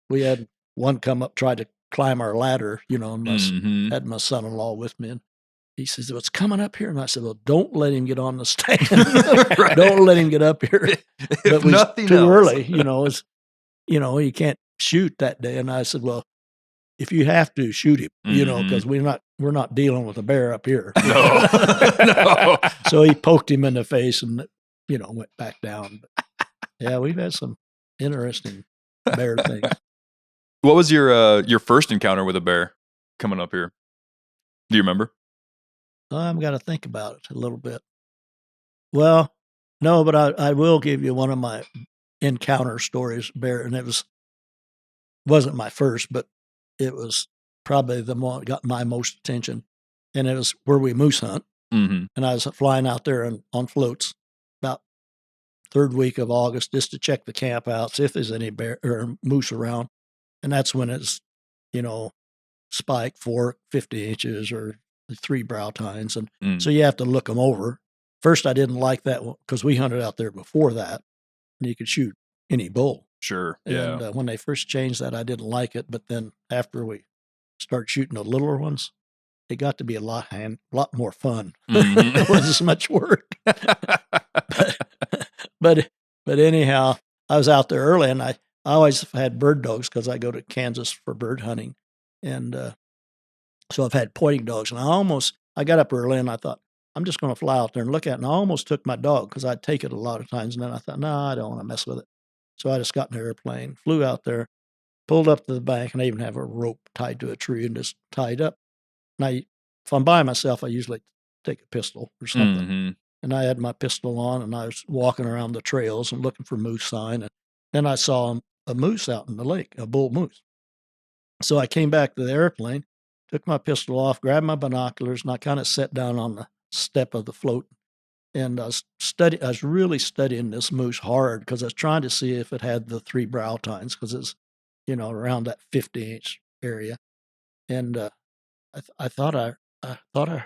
We had one come up, tried to climb our ladder, and had my son-in-law with me, and he says, "Well, it's coming up here," and I said, "Well, don't let him get on the stand. Right. Don't let him get up here." If But it was nothing too else. early, you can't shoot that day. And I said, "Well, if you have to, shoot him, because we're not dealing with a bear up here." No. No. So he poked him in the face and, went back down. But yeah, we've had some interesting bear things. What was your first encounter with a bear coming up here? Do you remember? I've got to think about it a little bit. Well, no, but I will give you one of my encounter stories, bear, and it wasn't my first, but it was probably the one that got my most attention, and it was where we moose hunt. Mm-hmm. And I was flying out there on floats about third week of August just to check the camp out, see if there's any bear or moose around. And that's when it's, spike 50 inches or 3 brow tines. And so you have to look them over. First, I didn't like that one because we hunted out there before that, and you could shoot any bull. Sure. Yeah. And when they first changed that, I didn't like it. But then after we started shooting the littler ones, it got to be a lot more fun. Mm-hmm. It wasn't as much work. but anyhow, I was out there early, and I always had bird dogs because I go to Kansas for bird hunting. And so I've had pointing dogs. And I got up early, and I thought, I'm just going to fly out there and look at it. And I almost took my dog because I'd take it a lot of times. And then I thought, no, I don't want to mess with it. So I just got in the airplane, flew out there, pulled up to the bank, and I even have a rope tied to a tree and just tied up. Now, if I'm by myself, I usually take a pistol or something. Mm-hmm. And I had my pistol on, and I was walking around the trails and looking for moose sign. And then I saw a moose out in the lake, a bull moose. So I came back to the airplane, took my pistol off, grabbed my binoculars, and I kind of sat down on the step of the float. And I was really studying this moose hard because I was trying to see if it had the 3 brow tines because it's, around that 50-inch area. And I thought I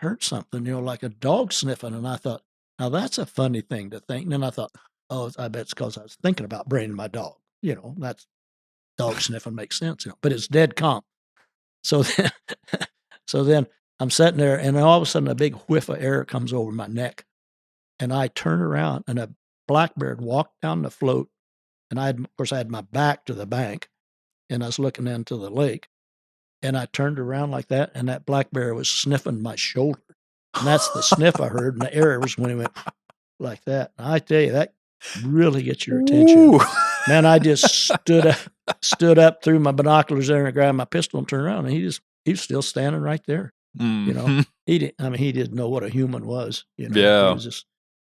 heard something, like a dog sniffing. And I thought, now that's a funny thing to think. And then I thought, oh, I bet it's because I was thinking about bringing my dog. That's dog sniffing makes sense. But it's dead calm. So then I'm sitting there, and all of a sudden a big whiff of air comes over my neck. And I turn around, and a black bear walked down the float. And I had my back to the bank, and I was looking into the lake. And I turned around like that, and that black bear was sniffing my shoulder. And that's the sniff I heard, and the air was when he went like that. And I tell you, that really gets your attention. Ooh. Man, I just stood up, threw my binoculars there, and I grabbed my pistol and turned around, and he was still standing right there. Mm-hmm. He didn't know what a human was. Yeah. He was just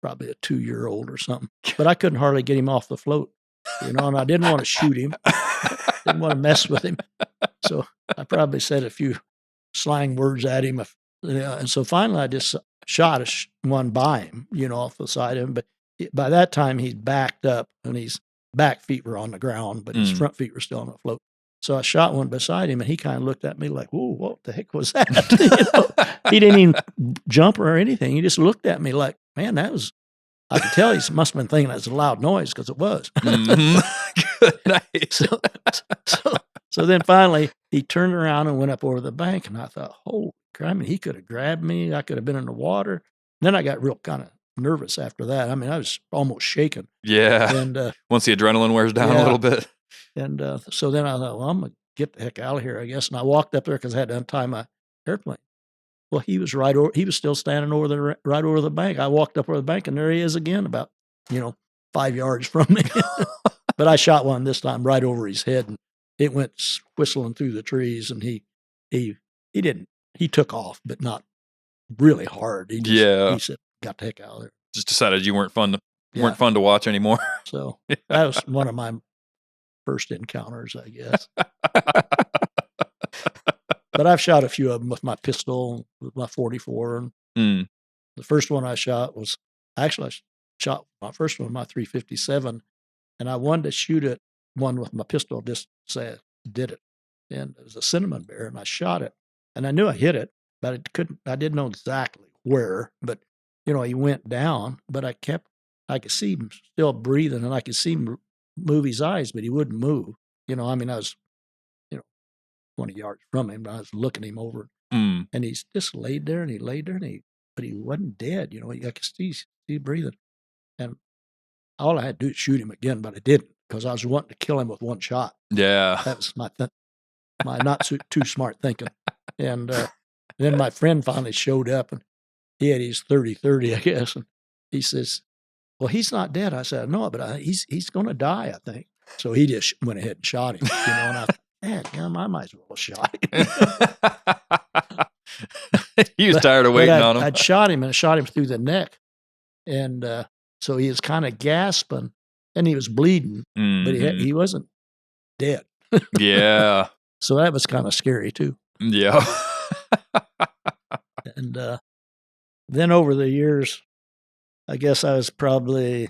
probably a 2-year-old or something. But I couldn't hardly get him off the float, and I didn't want to shoot him. Didn't want to mess with him. So I probably said a few slang words at him. And so finally I just shot one by him, off the side of him. But by that time he'd backed up, and his back feet were on the ground, but his front feet were still on the float. So I shot one beside him, and he kind of looked at me like, whoa, what the heck was that? He didn't even jump or anything. He just looked at me like, man, I could tell he must have been thinking that was a loud noise because it was. Good night. So then finally he turned around and went up over the bank, and I thought, holy crap, he could have grabbed me. I could have been in the water. And then I got real kind of nervous after that. I was almost shaking. Yeah. And once the adrenaline wears down a little bit. And so then I thought, well, I'm going to get the heck out of here, I guess. And I walked up there because I had to untie my airplane. Well, he was he was still standing right over the bank. I walked up over the bank, and there he is again, about 5 yards from me. But I shot one this time right over his head, and it went whistling through the trees. And he took off, but not really hard. He said, "Got the heck out of there." Just decided you weren't fun to watch anymore. So that was one of my first encounters, I guess. But I've shot a few of them with my pistol, with my 44. And the first one I shot was I shot my first one with my 357, and I wanted to shoot one with my pistol, just say I did it. And it was a cinnamon bear, and I shot it, and I knew I hit it, but I didn't know exactly where. But he went down, but I I could see him still breathing, and I could see him move his eyes, but he wouldn't move. I was, 20 yards from him, but I was looking him over, and he's just laid there, but he wasn't dead. I could see breathing, and all I had to do was shoot him again, but I didn't because I was wanting to kill him with one shot. Yeah, that was my not too smart thinking. And then my friend finally showed up, and he had his 30-30, I guess, and he says, "Well, he's not dead." I said, "No, but he's going to die, I think." So he just went ahead and shot him, and I thought, man, I might as well have shot him. He was tired of waiting on him. I'd shot him, and I shot him through the neck, and so he was kind of gasping, and he was bleeding, but he wasn't dead. Yeah. So that was kind of scary too. Yeah. And then over the years, I guess I was probably,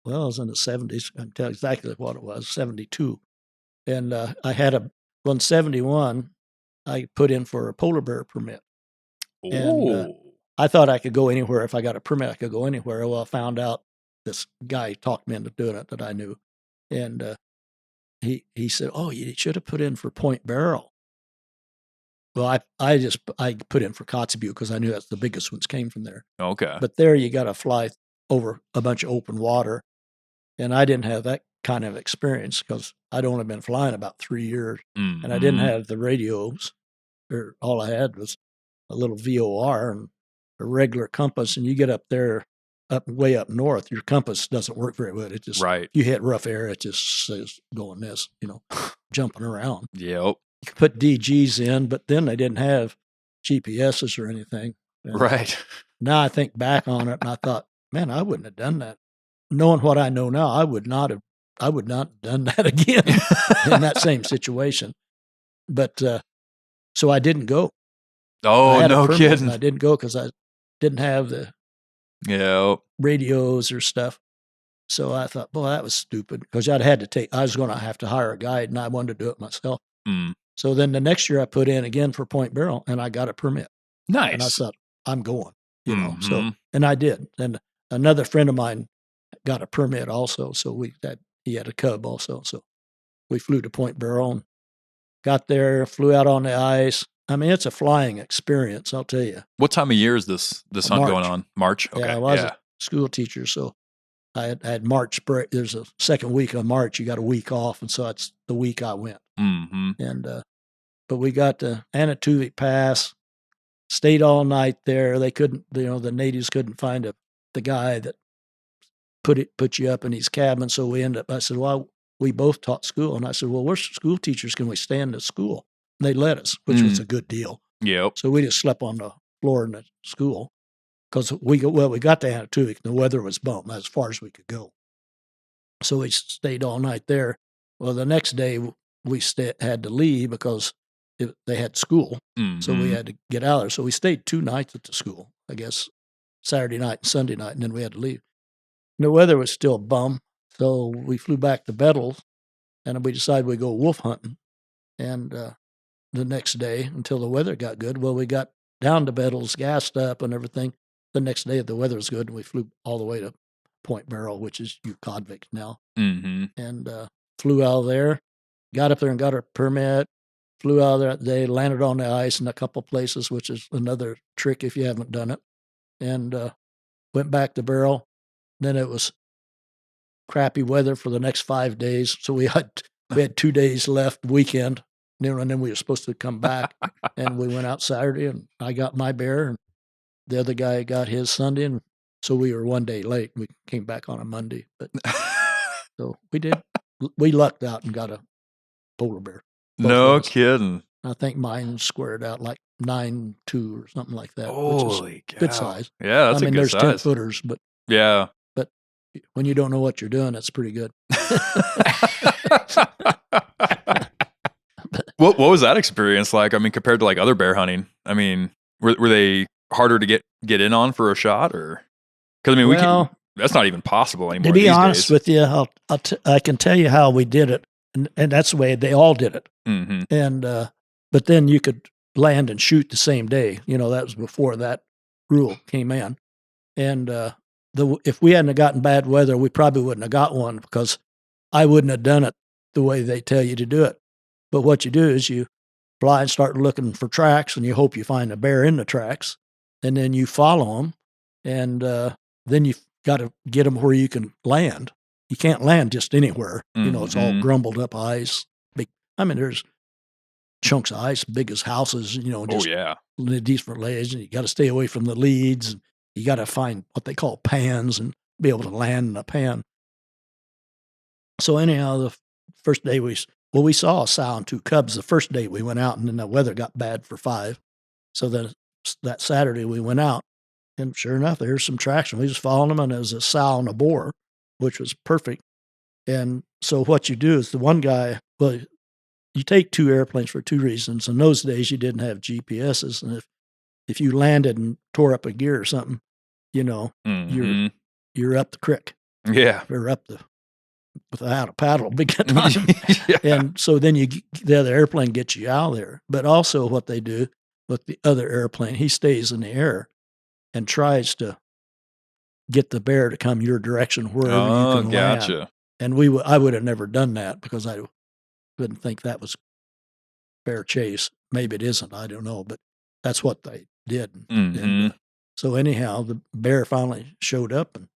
I was in the 70s. I can tell exactly what it was, 72. And I had on 71, I put in for a polar bear permit. Ooh. And I thought I could go anywhere. If I got a permit, I could go anywhere. Well, I found out this guy talked me into doing it that I knew. And he said, "Oh, you should have put in for Point Barrow." Well, I put in for Kotzebue because I knew that's the biggest ones came from there. Okay. But there you got to fly over a bunch of open water. And I didn't have that kind of experience because I'd only been flying about 3 years. And I didn't have the radios. All I had was a little VOR and a regular compass. And you get up there, way up north, your compass doesn't work very well. It just, right. You hit rough air, it just says going this, jumping around. Yep. You could put DGs in, but then they didn't have GPSs or anything. And right. Now I think back on it, and I thought, man, I wouldn't have done that. Knowing what I know now, I would not have done that again in that same situation. But so I didn't go. Oh, no kidding! I didn't go because I didn't have the radios or stuff. So I thought, boy, that was stupid because I was going to have to hire a guide, and I wanted to do it myself. So then the next year I put in again for Point Barrow, and I got a permit. Nice. And I thought, I'm going, So, and I did. And another friend of mine got a permit also. So he had a Cub also. So we flew to Point Barrow and got there, flew out on the ice. I mean, it's a flying experience, I'll tell you. What time of year is this hunt going on? March? Okay. Yeah, I was a school teacher, so I had March break. There's a second week of March. You got a week off, and so that's the week I went. And but we got to Anatuvik Pass, stayed all night there. They couldn't, the natives couldn't find the guy that put you up in his cabin. So I said, well, we both taught school. And I said, well, we're school teachers. Can we stay in the school? And they let us, which was a good deal. Yep. So we just slept on the floor in the school because we got to Anatuvik and the weather was bum as far as we could go. So we stayed all night there. Well, the next day we had to leave because they had school. So we had to get out of there. So we stayed 2 nights at the school, I guess Saturday night and Sunday night, and then we had to leave. And the weather was still bum. So we flew back to Bettles, and we decided we'd go wolf hunting. And the next day until the weather got good. Well, we got down to Bettles, gassed up and everything. The next day the weather was good, and we flew all the way to Point Barrow, which is Ukhodvik now. And flew out of there, got up there and got our permit, flew out of there that day, landed on the ice in a couple places, which is another trick if you haven't done it, and went back to Barrow. Then it was crappy weather for the next 5 days. So we had 2 days left weekend, and then we were supposed to come back, and we went out Saturday, and I got my bear, and the other guy got his Sunday, and so we were 1 day late. We came back on a Monday, but so we lucked out and got a polar bear. No kidding. I think mine squared out like 9.2 or something like that. Holy which is good size. Yeah, that's a good there's size. 10 footers, but yeah. But when you don't know what you're doing, that's pretty good. What was that experience like? I mean, compared to like other bear hunting, I mean, were they harder to get in on for a shot, or because I mean, that's not even possible anymore. To be honest with you, I can tell you how we did it, and that's the way they all did it. And but then you could land and shoot the same day. That was before that rule came in, and if we hadn't have gotten bad weather, we probably wouldn't have got one because I wouldn't have done it the way they tell you to do it. But what you do is you fly and start looking for tracks, and you hope you find a bear in the tracks, and then you follow them, and then you've got to get them where you can land. You can't land just anywhere. It's all grumbled up ice. There's chunks of ice big as houses, just different layers, and you got to stay away from the leads. And you got to find what they call pans and be able to land in a pan. So anyhow, the first day we saw a sow and 2 cubs the first day we went out, and then the weather got bad for 5. So then that Saturday we went out, and sure enough, there's some traction. We just followed them, and there was a sow and a boar, which was perfect. And so what you do is the one guy, you take 2 airplanes for 2 reasons. In those days, you didn't have GPSs, and if you landed and tore up a gear or something, you're up the creek. Yeah, or up without a paddle big time. And so then the other airplane gets you out of there. But also what they do with the other airplane, he stays in the air and tries to get the bear to come your direction wherever you can land. And I would have never done that because I wouldn't think that was fair chase. Maybe it isn't. I don't know. But that's what they did. And, so anyhow, the bear finally showed up, and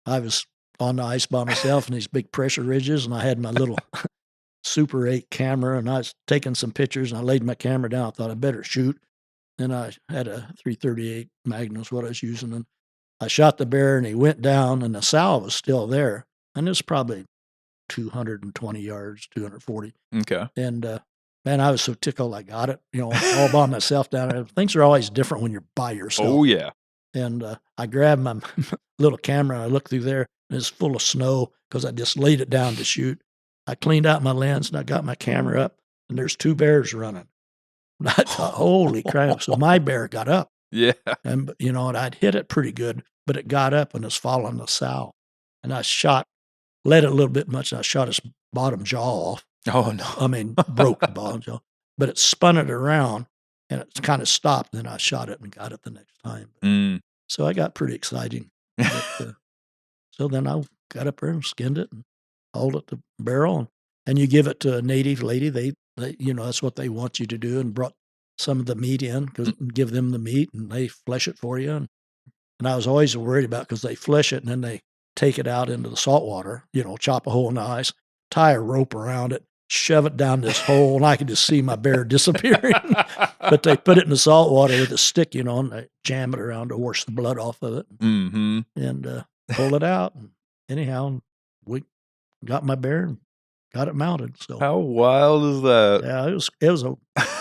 I was on the ice by myself in these big pressure ridges, and I had my little Super 8 camera, and I was taking some pictures, and I laid my camera down. I thought I better shoot. And I had a 338 Magnum is what I was using, and I shot the bear, and he went down, and the sow was still there, and it was probably 220 yards, 240. Okay. And man, I was so tickled I got it, all by myself down there. Things are always different when you're by yourself. Oh, yeah. And I grabbed my little camera, and I looked through there, and it's full of snow because I just laid it down to shoot. I cleaned out my lens, and I got my camera up, and there's 2 bears running. And I thought, holy crap. So my bear got up. Yeah. And, and I'd hit it pretty good, but it got up and was following the sow. And I let it a little bit much, and I shot its bottom jaw off. Oh, no. Broke the bottom jaw. But it spun it around, and it kind of stopped. And then I shot it and got it the next time. So I got pretty exciting. But, so then I got up there and skinned it and hauled it to Barrow. And you give it to a native lady. They that's what they want you to do, and brought some of the meat in, give them the meat, and they flesh it for you. And I was always worried about, because they flesh it and then they take it out into the salt water, chop a hole in the ice, tie a rope around it, shove it down this hole, and I could just see my bear disappearing. But they put it in the salt water with a stick, and they jam it around to wash the blood off of it, and pull it out. And anyhow, we got my bear and got it mounted. So how wild is that? Yeah,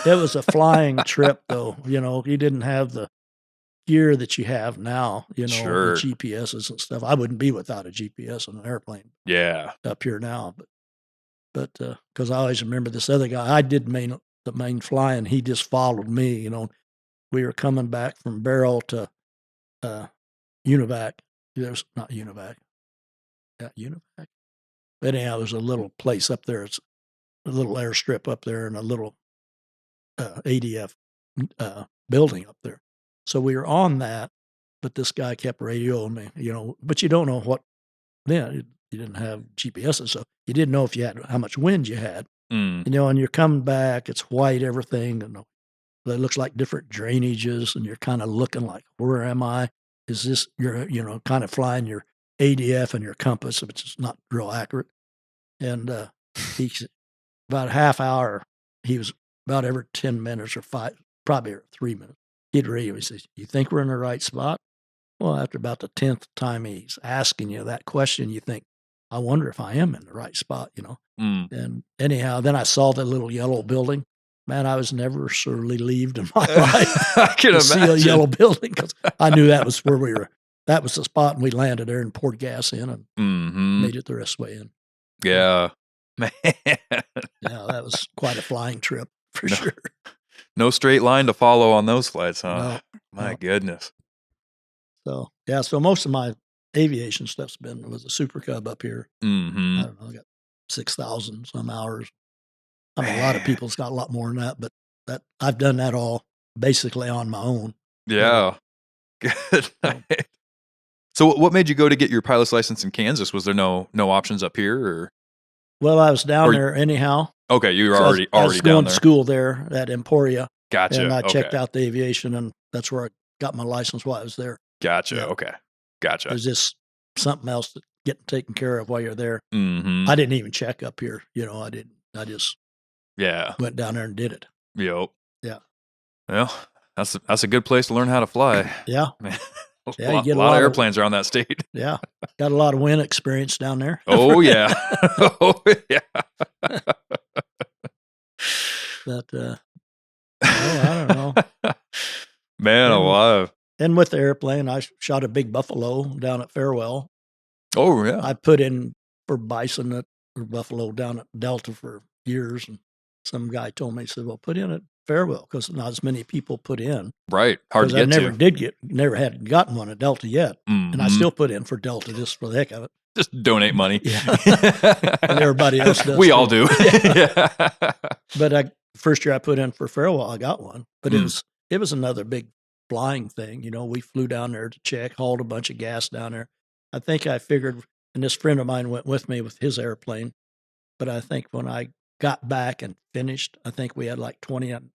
it was a flying trip, though. You didn't have the gear that you have now, Sure. the GPSs and stuff. I wouldn't be without a GPS on an airplane. Yeah. Up here now, but because I always remember this other guy, I did the main flying. He just followed me. We were coming back from Barrow to Univac. There's not Univac. Yeah, Univac. But anyhow, there's a little place up there. It's a little airstrip up there, and a little ADF building up there. So we were on that, but this guy kept radioing me, but you don't know what then. You didn't have GPSs, so you didn't know how much wind you had. And you're coming back, it's white, everything, and it looks like different drainages, and you're kind of looking like, where am I? Is this, you're, kind of flying your ADF and your compass, which is not real accurate. And he, about a half hour, he was about every 10 minutes or 5, probably 3 minutes, he'd radio. He says, "You think we're in the right spot?" Well, after about the 10th time he's asking you that question, you think, I wonder if I am in the right spot, And anyhow, then I saw the little yellow building. Man, I was never so relieved in my life I can to see a yellow building, because I knew that was where we were. That was the spot, and we landed there and poured gas in and made it the rest of the way in. Yeah. Man. Yeah, that was quite a flying trip for sure. No straight line to follow on those flights, huh? No, My goodness. So, yeah, so most of my aviation stuff's been with a Super Cub up here. I don't know, I got 6,000 some hours. I mean, a lot of people's got a lot more than that, but I've done that all basically on my own. Yeah. Good night. So what made you go to get your pilot's license in Kansas? Was there no options up here? Or? Well, I was down there anyhow. Okay, you were So already I was down going there. to school there at Emporia. Gotcha. And I checked out the aviation, and that's where I got my license while I was there. Gotcha. Yeah. Okay. Gotcha. There's just something else that getting taken care of while you're there. Mm-hmm. I didn't even check up here. I didn't. I just went down there and did it. Yep. Yeah. Well, that's a good place to learn how to fly. Yeah. Man. Yeah, you get a lot of airplanes around that state. Yeah. Got a lot of wind experience down there. Oh, yeah. Oh, yeah. But, I don't know. Man alive. And with the airplane, I shot a big buffalo down at Farewell. Oh, yeah. I put in for bison or buffalo down at Delta for years. And some guy told me, he said, well, put in at Farewell because not as many people put in. Right. Hard to get to. Never had gotten one at Delta yet. Mm-hmm. And I still put in for Delta just for the heck of it. Just donate money. Yeah. And everybody else does. We all do. Yeah. But first year I put in for Farewell, I got one. But it was another big flying thing. We flew down there to check, hauled a bunch of gas down there. I think I figured, and this friend of mine went with me with his airplane, but I think when I got back and finished, I think we had like 29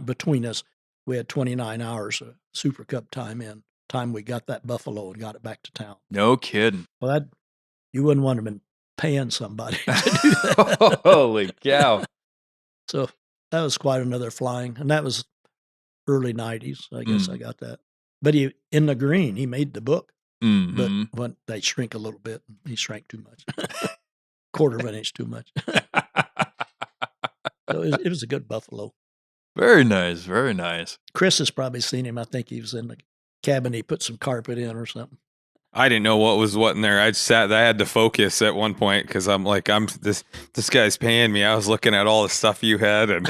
between us. We had 29 hours of Super Cup time we got that buffalo and got it back to town. No kidding. Well, you wouldn't want to have been paying somebody to do that. Holy cow. So that was quite another flying, and that was early 90s. I guess I got that. But in the green, he made the book. Mm-hmm. But when they shrink a little bit, he shrank too much. Quarter of an inch too much. So it was a good buffalo. Very nice. Very nice. Chris has probably seen him. I think he was in the cabin. He put some carpet in or something. I didn't know what was what in there. I had to focus at one point because I'm like, this guy's paying me. I was looking at all the stuff you had, and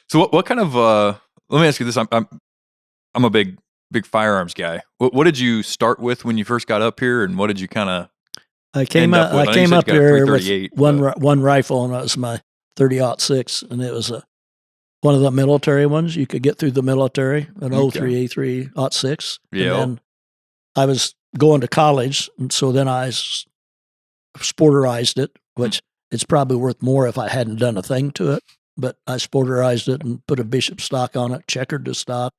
so what kind of let me ask you this. I'm a big firearms guy. What did you start with when you first got up here, and what did you kind of? I came up here with one rifle, and that was my 30-06, and it was one of the military ones. You could get through the military, an 03A3-06. Yeah. And then I was going to college, and so then I sporterized it, which it's probably worth more if I hadn't done a thing to it. But I sporterized it and put a bishop stock on it, checkered the stock.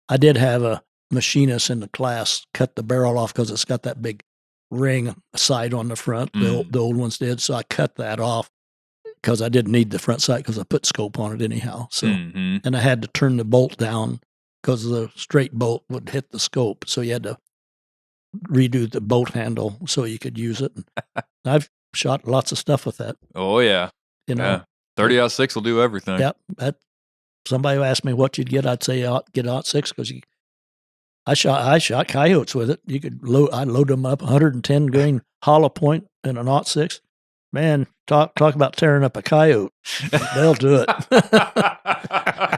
I did have a machinist in the class cut the barrel off because it's got that big ring sight on the front. The old ones did, so I cut that off because I didn't need the front sight because I put scope on it anyhow. So, and I had to turn the bolt down because the straight bolt would hit the scope, so you had to redo the bolt handle so you could use it. And I've shot lots of stuff with that. Oh yeah, 30-06 will do everything. Yep. Somebody asked me what you'd get, I'd say get 06 because I shot coyotes with it. You could I'd load them up, 110 grain hollow point in an 06. Man, talk about tearing up a coyote. They'll do it.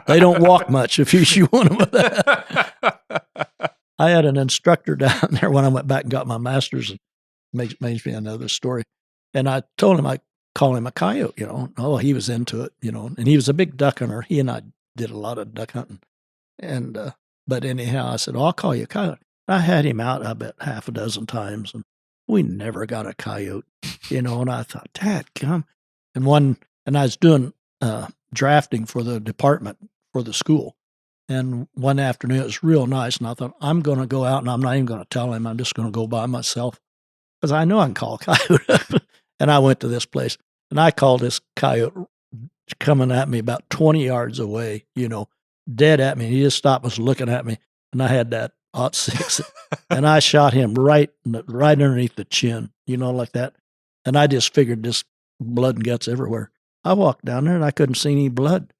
They don't walk much if you shoot one with that. I had an instructor down there when I went back and got my master's. And makes me another story. And I told him I call him a coyote, Oh, he was into it, And he was a big duck hunter. He and I did a lot of duck hunting. And but anyhow, I said, I'll call you a coyote. I had him out, I bet, half a dozen times, and we never got a coyote, And I thought, Dad, come. And I was doing drafting for the department for the school. And one afternoon, it was real nice, and I thought, I'm going to go out, and I'm not even going to tell him. I'm just going to go by myself because I know I can call a coyote up. And I went to this place, and I called this coyote coming at me about 20 yards away, dead at me. He just stopped and was looking at me, and I had that 06, and I shot him right underneath the chin, like that. And I just figured this blood and guts everywhere. I walked down there, and I couldn't see any blood.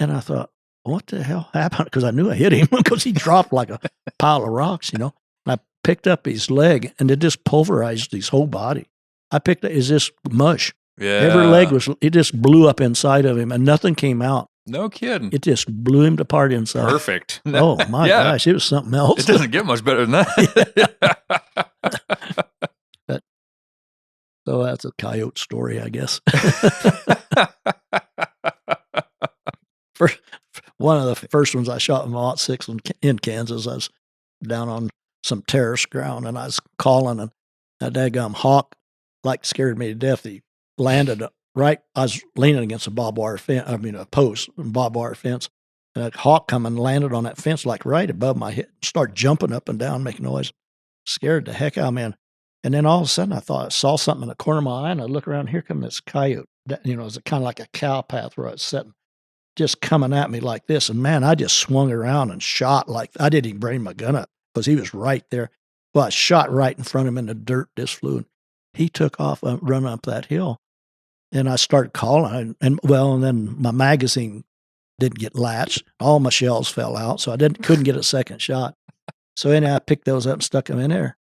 And I thought, what the hell happened? Because I knew I hit him because he dropped like a pile of rocks, And I picked up his leg, and it just pulverized his whole body. I picked it as this mush. Yeah. Every leg it just blew up inside of him, and nothing came out. No kidding. It just blew him apart inside. Perfect. Oh, my gosh. It was something else. It doesn't get much better than that. So that's a coyote story, I guess. one of the first ones I shot in my .6 in Kansas. I was down on some terrace ground, and I was calling, and that daggum hawk scared me to death. He landed right. I was leaning against a barbed wire fence. A post, barbed wire fence. And that hawk come and landed on that fence right above my head. Started jumping up and down, making noise. Scared the heck out of me. And then all of a sudden, I thought I saw something in the corner of my eye, and I look around. Here come this coyote. It's kind of like a cow path where I was sitting, just coming at me like this. And man, I just swung around and shot I didn't even bring my gun up because he was right there. Well, I shot right in front of him, and the dirt just flew. And he took off, run up that hill. And I started calling, and then my magazine didn't get latched. All my shells fell out, so I couldn't get a second shot. So anyhow, I picked those up and stuck them in there.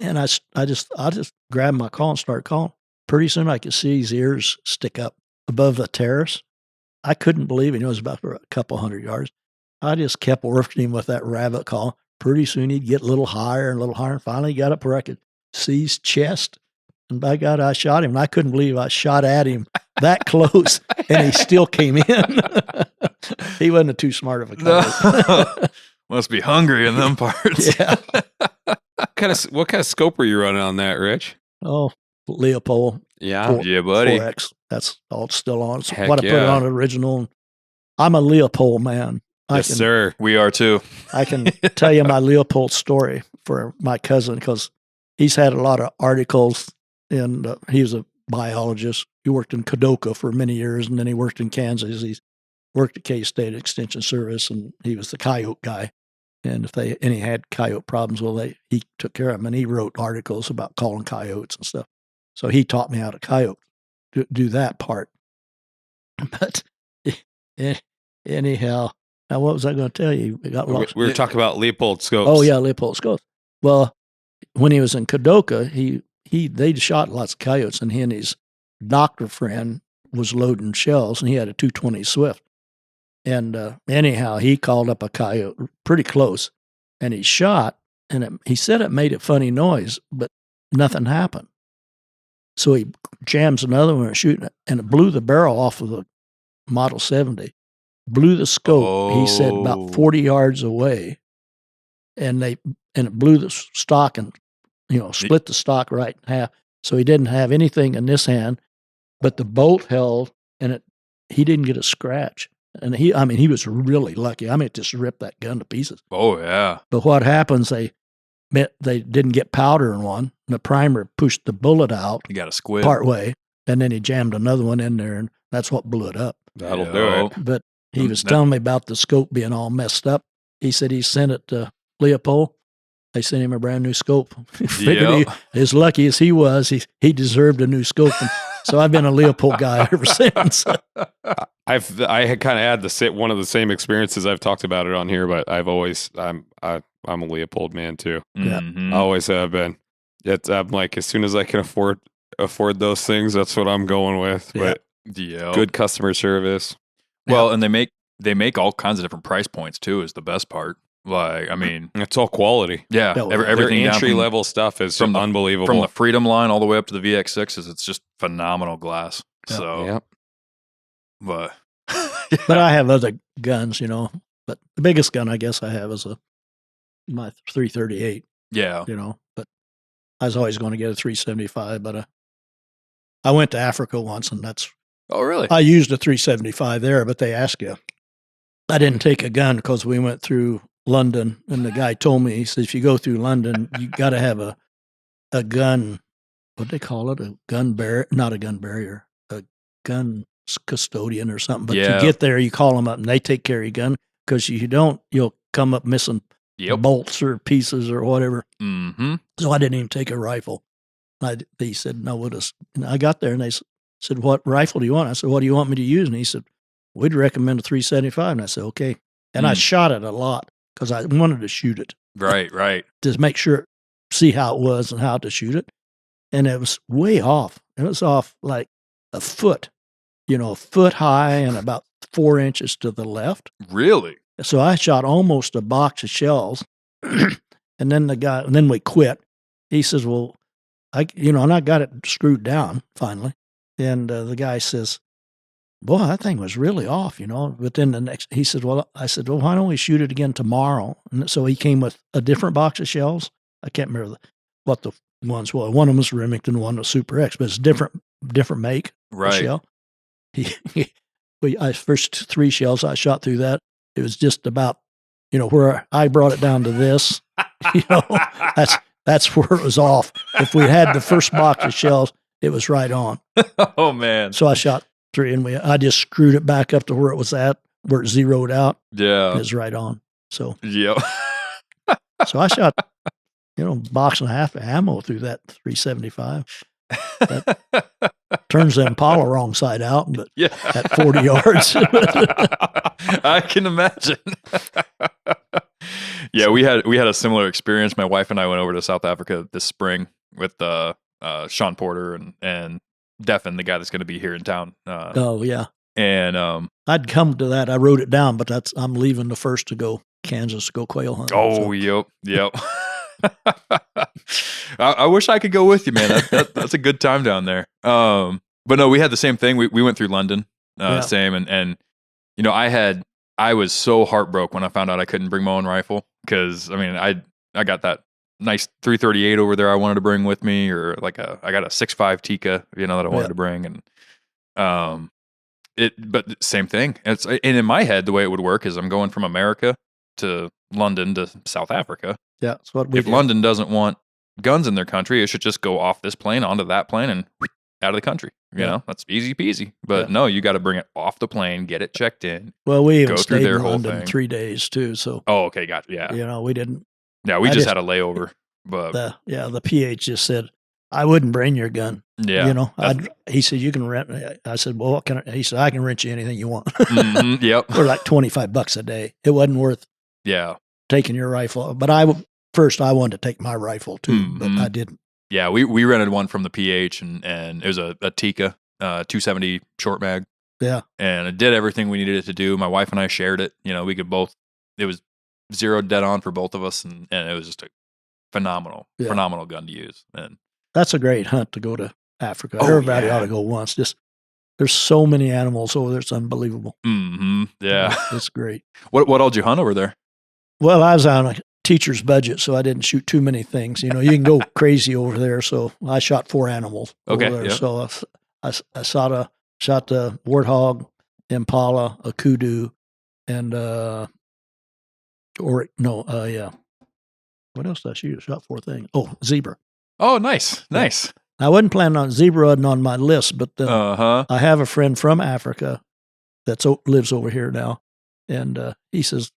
And I just grabbed my call and started calling. Pretty soon I could see his ears stick up above the terrace. I couldn't believe it. It was about a couple 100 yards. I just kept working him with that rabbit call. Pretty soon he'd get a little higher and a little higher. And finally got up where I could see his chest. And by God, I shot him. And I couldn't believe I shot at him that close, and he still came in. He wasn't too smart of a guy. Must be hungry in them parts. Yeah. What kind of scope were you running on that, Rich? Oh, Leopold. Yeah. Yeah, buddy. 4X. That's all still on. It's Heck what I put yeah. on original. I'm a Leopold man. Yes, sir. We are too. I can tell you my Leopold story for my cousin because he's had a lot of articles, and he's a biologist. He worked in Kadoka for many years, and then he worked in Kansas. He's worked at K-State Extension Service, and he was the coyote guy. And if any had coyote problems, he took care of them, and he wrote articles about calling coyotes and stuff. So he taught me how to do that part. But anyhow, now what was I going to tell you? We got lost. We were talking about Leopold scopes. Oh yeah, Leopold scopes. Well, when he was in Kadoka, they shot lots of coyotes, and he and his doctor friend was loading shells, and he had a 220 Swift. And anyhow, he called up a coyote pretty close, and he shot, and he said it made a funny noise, but nothing happened. So he jams another one and shooting it, and it blew the barrel off of the Model 70. Blew the scope, he said, about 40 yards away, and it blew the stock and split the stock right in half. So he didn't have anything in this hand, but the bolt held, and he didn't get a scratch. And he was really lucky. It just ripped that gun to pieces. Oh yeah. But what happens? They didn't get powder in one. And the primer pushed the bullet out. You got a squib part way, and then he jammed another one in there, and that's what blew it up. That'll do it. But he was telling me about the scope being all messed up. He said he sent it to Leopold. They sent him a brand new scope. Figured as lucky as he was, he deserved a new scope. And so I've been a Leopold guy ever since. I had kind of had one of the same experiences. I've talked about it on here, but I'm a Leopold man too. Yeah. I always have been. I'm like, as soon as I can afford those things, that's what I'm going with. Yeah. But good customer service. Well, and they make all kinds of different price points too. Is the best part. It's all quality. Yeah, everything Their down entry level stuff is unbelievable. From the Freedom line all the way up to the VX6s, it's just phenomenal glass. Yeah. So, but But I have other guns, But the biggest gun I guess I have is my 338. Yeah, But I was always going to get a 375. But I went to Africa once, and that's. Oh, really? I used a 375 there, but they asked you. I didn't take a gun because we went through London, and the guy told me, he said, if you go through London, you got to have a gun, what they call it, a gun barrier, not a gun barrier, a gun custodian or something. But you get there, you call them up, and they take care of your gun, because you don't, you'll come up missing bolts or pieces or whatever. Mm-hmm. So I didn't even take a rifle. He said, no, we'll just, and I got there, and they said, what rifle do you want? I said, what do you want me to use? And he said, we'd recommend a 375. And I said, okay. And I shot it a lot because I wanted to shoot it. Right. To make sure, see how it was and how to shoot it. And it was way off. It was off like a foot, a foot high and about 4 inches to the left. Really? So I shot almost a box of shells. And then we quit. He says, well, and I got it screwed down finally. And the guy says, boy, that thing was really off, But then he said, I said, well, why don't we shoot it again tomorrow? And so he came with a different box of shells. I can't remember what the ones were. One of them was Remington, one was Super X, but it's different make of shell. First 3 shells I shot through that, it was just about, where I brought it down to this, that's where it was off. If we had the first box of shells, it was right on. Oh man. So I shot 3 and I just screwed it back up to where it was at, where it zeroed out. Yeah. It was right on. So, yep. So I shot, box and a half of ammo through that 375. That turns the Impala wrong side out, but at 40 yards. I can imagine. Yeah, we had a similar experience. My wife and I went over to South Africa this spring with Sean Porter and Deffin, the guy that's going to be here in town. Oh yeah, and I'd come to that. I wrote it down, but I'm leaving the first to go Kansas to go quail hunting. Oh, so. Yep. I wish I could go with you, man. That's a good time down there. But no, we had the same thing. We went through London, same, and I was so heartbroken when I found out I couldn't bring my own rifle because I got that nice 338 over there I wanted to bring with me, or I got a 6.5 Tika, that I wanted to bring, and but same thing. And in my head, the way it would work is I'm going from America to London to South Africa. Yeah, that's what we If did. London doesn't want guns in their country, it should just go off this plane onto that plane and out of the country. You know, that's easy peasy. But no, you got to bring it off the plane, get it checked in. Well, we even go through stayed their in whole London thing. 3 days too. So Oh, okay, gotcha. Yeah, we didn't. yeah, we just had a layover. But The PH just said, I wouldn't bring your gun. yeah, He said, you can rent. I said, well, what can I? He said, I can rent you anything you want. mhm, yep, For like $25 a day. It wasn't worth yeah, taking your rifle. But I wanted to take my rifle too, but I didn't. yeah. We rented one from the PH, and it was a Tika 270 short mag. Yeah. And it did everything we needed it to do. My wife and I shared it. We could both. It was zeroed dead on for both of us, and it was just a phenomenal gun to use. And That's a great hunt to go to Africa. Oh, Everybody yeah. ought to go once. There's so many animals over there. It's unbelievable. yeah. It's great. What all did you hunt over there? Well, I was on a teacher's budget, so I didn't shoot too many things. You can go crazy over there. So I shot 4 animals over Okay, there. yeah. So I shot the warthog, impala, a kudu, and what else did I shoot? I shot 4 things. Oh, zebra. Oh, nice. I wasn't planning on zebra on my list, but Uh-huh. I have a friend from Africa that lives over here now, and he says,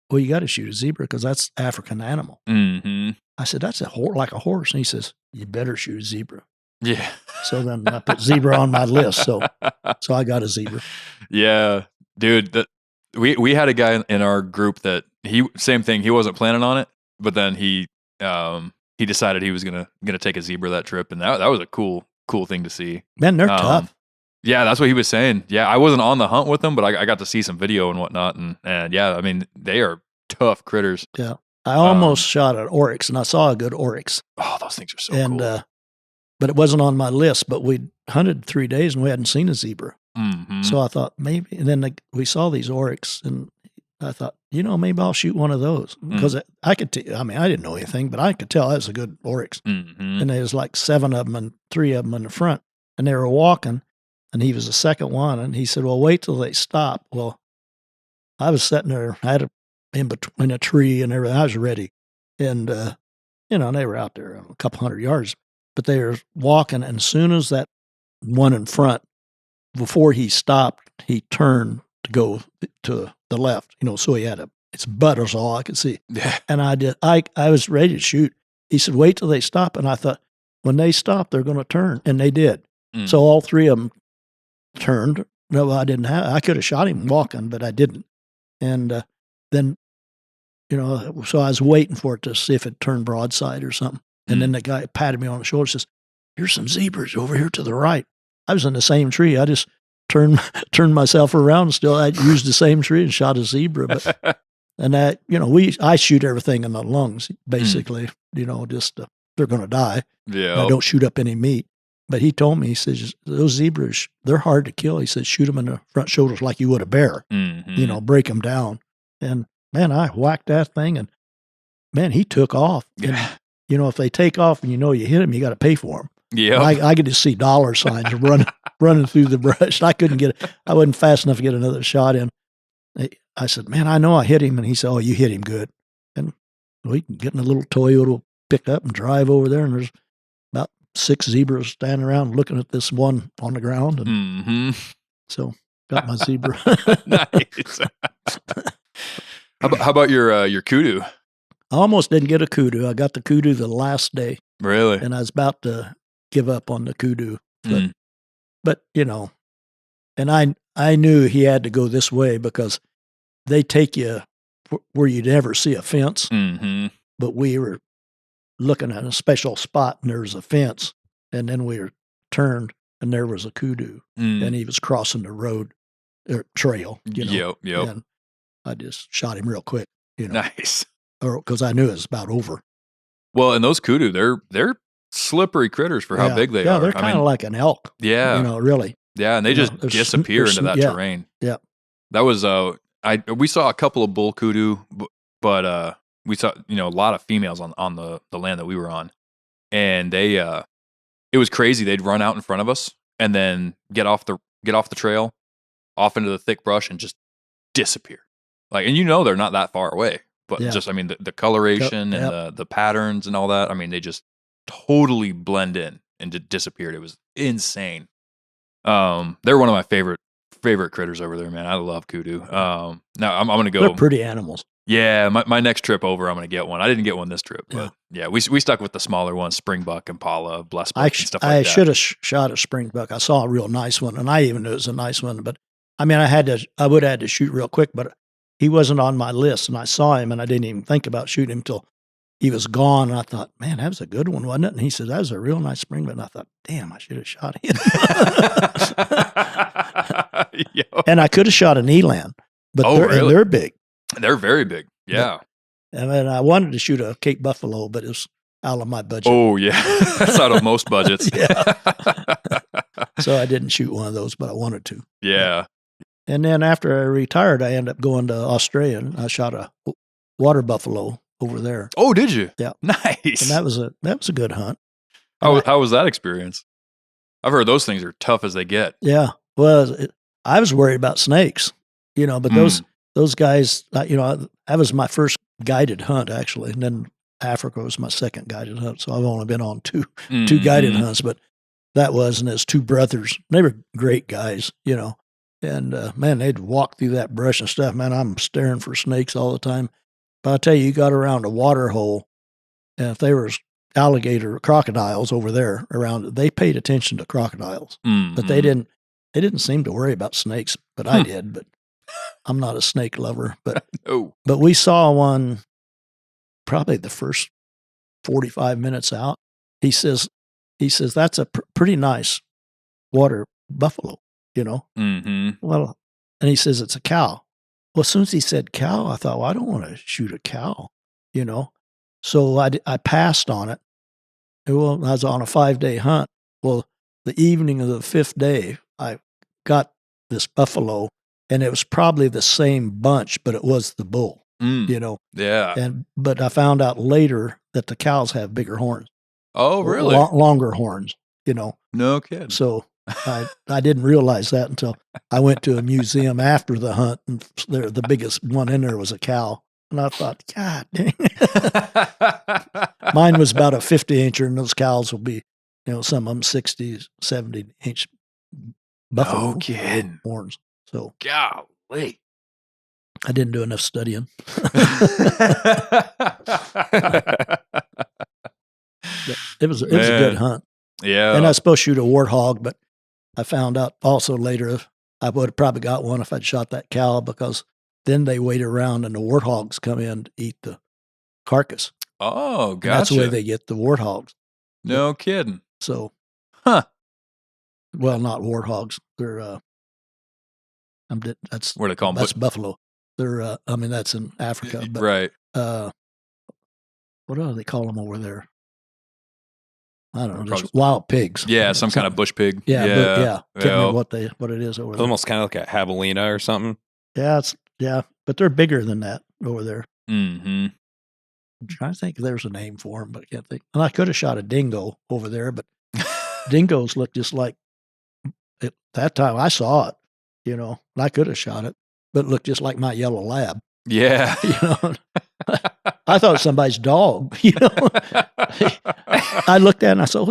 well, you got to shoot a zebra because that's African animal. Mm-hmm. I said, that's like a horse. And he says, you better shoot a zebra. Yeah. So then I put zebra on my list. So I got a zebra. Yeah. Dude, we had a guy in our group that same thing. He wasn't planning on it, but then he decided he was gonna take a zebra that trip, and that was a cool thing to see. Man, they're tough. Yeah, that's what he was saying. Yeah, I wasn't on the hunt with them, but I got to see some video and whatnot, and yeah, they are tough critters. Yeah. I almost shot an oryx, and I saw a good oryx. Oh, those things are so cool. But it wasn't on my list, but we hunted 3 days, and we hadn't seen a zebra. Mm-hmm. So I thought maybe, and then we saw these oryx, and I thought, maybe I'll shoot one of those because I could. I didn't know anything, but I could tell that was a good oryx. Mm-hmm. And there was like 7 of them, and 3 of them in the front, and they were walking, and he was the second one, and he said, "Well, wait till they stop." Well, I was sitting there, I had in between a tree and everything. I was ready, and they were out there a couple hundred yards, but they were walking, and as soon as that one in front, before he stopped, he turned to go to the left, so he had its butt was all I could see. Yeah. And I was ready to shoot. He said, wait till they stop. And I thought, when they stop, they're going to turn. And they did. Mm. So all 3 of them turned. No, I didn't I could have shot him walking, but I didn't. And then, so I was waiting for it to see if it turned broadside or something. And then the guy patted me on the shoulder and says, here's some zebras over here to the right. I was in the same tree. I just turned myself around still. I used the same tree and shot a zebra. But, and that, I shoot everything in the lungs, basically, just they're going to die. Yeah. I don't shoot up any meat. But he told me, he says, those zebras, they're hard to kill. He said, shoot them in the front shoulders like you would a bear, break them down. And man, I whacked that thing and man, he took off. Yeah. And, if they take off and you hit them, you got to pay for them. Yeah. I could just see dollar signs running through the brush. I wasn't fast enough to get another shot in. I said, man, I know I hit him. And he said, oh, you hit him good. And we can get in a little Toyota pickup and drive over there. And there's about 6 zebras standing around looking at this one on the ground. And so got my zebra. Nice. How about your kudu? I almost didn't get a kudu. I got the kudu the last day. Really? And I was about to give up on the kudu. But and I knew he had to go this way because they take you where you'd never see a fence. But we were looking at a special spot and there was a fence. And then we were turned and there was a kudu. And he was crossing the road or trail. Yep. And I just shot him real quick. Nice. Because I knew it was about over. Well, and those kudu, they're slippery critters for how big they are. Yeah, they're kind of like an elk. Yeah. Really. Yeah, and they just disappear into that terrain. Yeah. That was we saw a couple of bull kudu, but we saw a lot of females on the land that we were on, and they it was crazy. They'd run out in front of us and then get off the trail, off into the thick brush, and just disappear. And they're not that far away, but just the coloration and the patterns and all that. They just totally blend in and just disappeared. It was insane. They're one of my favorite critters over there, man. I love kudu. Now I'm going to go. They're pretty animals. Yeah, my next trip over, I'm going to get one. I didn't get one this trip, but we stuck with the smaller ones, springbuck, impala, blessbuck, and stuff like that. I should have shot a springbuck. I saw a real nice one, and I even knew it was a nice one. But I would have had to shoot real quick, but he wasn't on my list, and I saw him, and I didn't even think about shooting him until he was gone. And I thought, man, that was a good one, wasn't it? And he said, that was a real nice springbuck. And I thought, damn, I should have shot him. And I could have shot an eland, but they're big. They're very big. Yeah. And then I wanted to shoot a Cape buffalo, but it was out of my budget. Oh, yeah. That's out of most budgets. Yeah. So I didn't shoot one of those, but I wanted to. Yeah. And then after I retired, I ended up going to Australia, and I shot a water buffalo over there. Oh, did you? Yeah. Nice. And that was a good hunt. How was that experience? I've heard those things are tough as they get. Yeah. Well, I was worried about snakes, but those guys, that was my first guided hunt, actually. And then Africa was my second guided hunt. So I've only been on two guided hunts, but that was, and his 2 brothers, they were great guys, and man, they'd walk through that brush and stuff. Man, I'm staring for snakes all the time. But I'll tell you got around a water hole, and if there was alligator, crocodiles over there around it, they paid attention to crocodiles, but they didn't seem to worry about snakes, but I did, but I'm not a snake lover, but but we saw one probably the first 45 minutes out. He says that's a pretty nice water buffalo, Well, and he says it's a cow. Well, as soon as he said cow, I thought, well, I don't want to shoot a cow, So I passed on it. Well, I was on a 5-day hunt. Well, the evening of the 5th day, I got this buffalo, and it was probably the same bunch, but it was the bull, Yeah. But I found out later that the cows have bigger horns. Oh, really? Longer horns, No kidding. So I didn't realize that until I went to a museum after the hunt, and the biggest one in there was a cow. And I thought, God dang. Mine was about a 50-incher, and those cows will be, some of them 60, 70-inch buffalo horns. So, golly. I didn't do enough studying. It was a good hunt. Yeah. And I was supposed to shoot a warthog, but I found out also later I would have probably got one if I'd shot that cow, because then they wait around and the warthogs come in to eat the carcass. Oh, gotcha. And that's the way they get the warthogs. No kidding. So, well, not warthogs. They're that's what do they call them? That's buffalo. They're that's in Africa, but, right? What do they call them over there? I don't know, just wild pigs. Yeah, some kind of bush pig. Yeah. Can't remember what it is over there. Almost kind of like a javelina or something. Yeah, but they're bigger than that over there. Mm-hmm. I'm trying to think if there's a name for them, but I can't think. And I could have shot a dingo over there, but dingoes look just like, at that time I saw it, and I could have shot it, but it looked just like my yellow lab. Yeah. I thought it was somebody's dog, I looked at it and I said,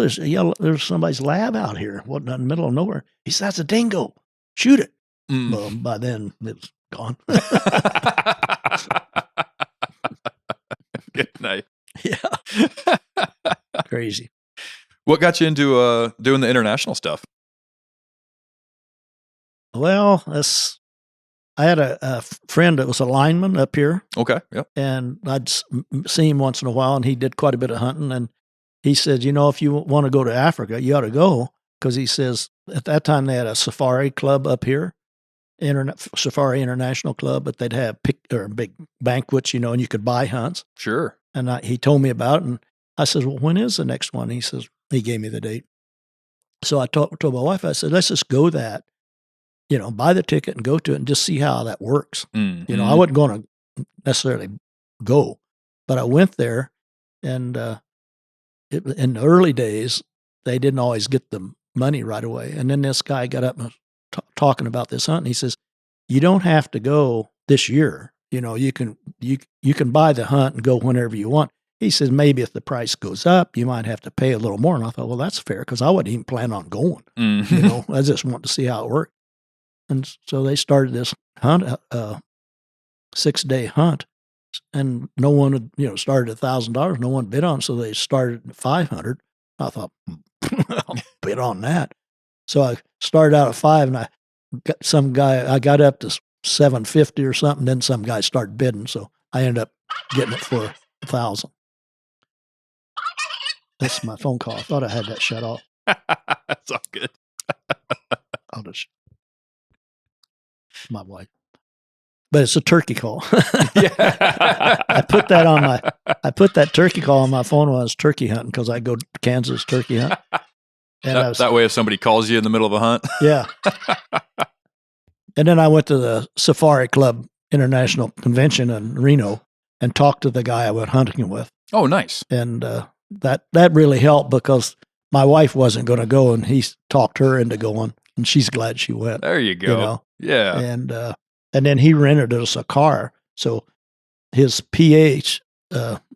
there's somebody's lab out here. Wasn't in the middle of nowhere. He said, that's a dingo. Shoot it. Well, by then it was gone. Good night. Yeah. Crazy. What got you into doing the international stuff? Well, I had a friend that was a lineman up here. Okay. Yep. And I'd see him once in a while, and he did quite a bit of hunting. And he said, if you want to go to Africa, you ought to go. Because he says at that time they had a safari club up here, Safari International Club, but they'd have big banquets, and you could buy hunts. Sure. And he told me about it, and I said, well, when is the next one? He says, he gave me the date. So I told my wife, I said, let's just go that, buy the ticket and go to it and just see how that works. Mm-hmm. I wasn't going to necessarily go, but I went there, and in the early days, they didn't always get the money right away. And then this guy got up and talking about this hunt, and he says, you don't have to go this year. You can buy the hunt and go whenever you want. He says, maybe if the price goes up, you might have to pay a little more. And I thought, well, that's fair, because I wouldn't even plan on going. Mm-hmm. I just want to see how it worked. And so they started this hunt, 6-day hunt, and no one had, started at $1,000. No one bid on it, so they started at $500. I thought, I'll bid on that. So I started out at $500, and I got up to $750 or something. Then some guy started bidding, so I ended up getting it for $1,000. That's my phone call. I thought I had that shut off. That's all good. I'll just my wife, but it's a turkey call. Yeah. I put that turkey call on my phone when I was turkey hunting, because I go to Kansas turkey hunt. And that way, if somebody calls you in the middle of a hunt. Yeah. And then I went to the Safari Club International Convention in Reno and talked to the guy I went hunting with. Oh, nice. And that really helped, because my wife wasn't going to go, and he talked her into going, and she's glad she went. There you go. Yeah. And then he rented us a car. So his PH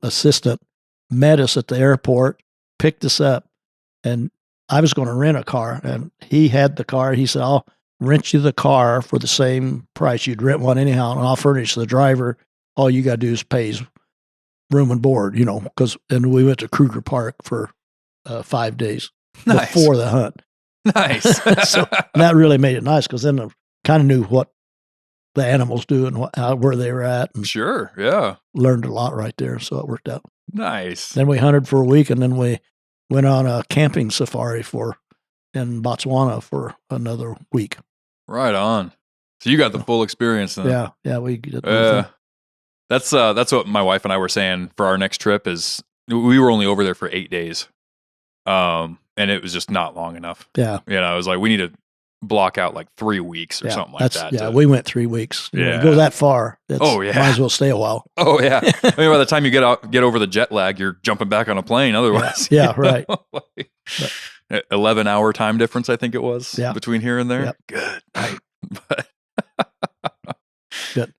assistant met us at the airport, picked us up, and I was going to rent a car, and he had the car. He said, I'll rent you the car for the same price you'd rent one anyhow, and I'll furnish the driver. All you got to do is pay his room and board, and we went to Kruger Park for 5 days before the hunt. Nice. So that really made it nice, because then I kind of knew what the animals do and where they were at. And sure. Yeah. Learned a lot right there. So it worked out. Nice. Then we hunted for a week, and then we went on a camping safari in Botswana for another week. Right on. So you got the full experience then. Yeah. We did. That's what my wife and I were saying for our next trip is we were only over there for 8 days. And it was just not long enough. Yeah. It was like, we need to block out like 3 weeks or something like that. Yeah. We went 3 weeks. You go that far. Oh yeah. Might as well stay a while. Oh yeah. I mean, by the time you get over the jet lag, you're jumping back on a plane. Otherwise. Yeah. Right. 11-hour time difference, I think it was between here and there. Yep. Good. Right. Good.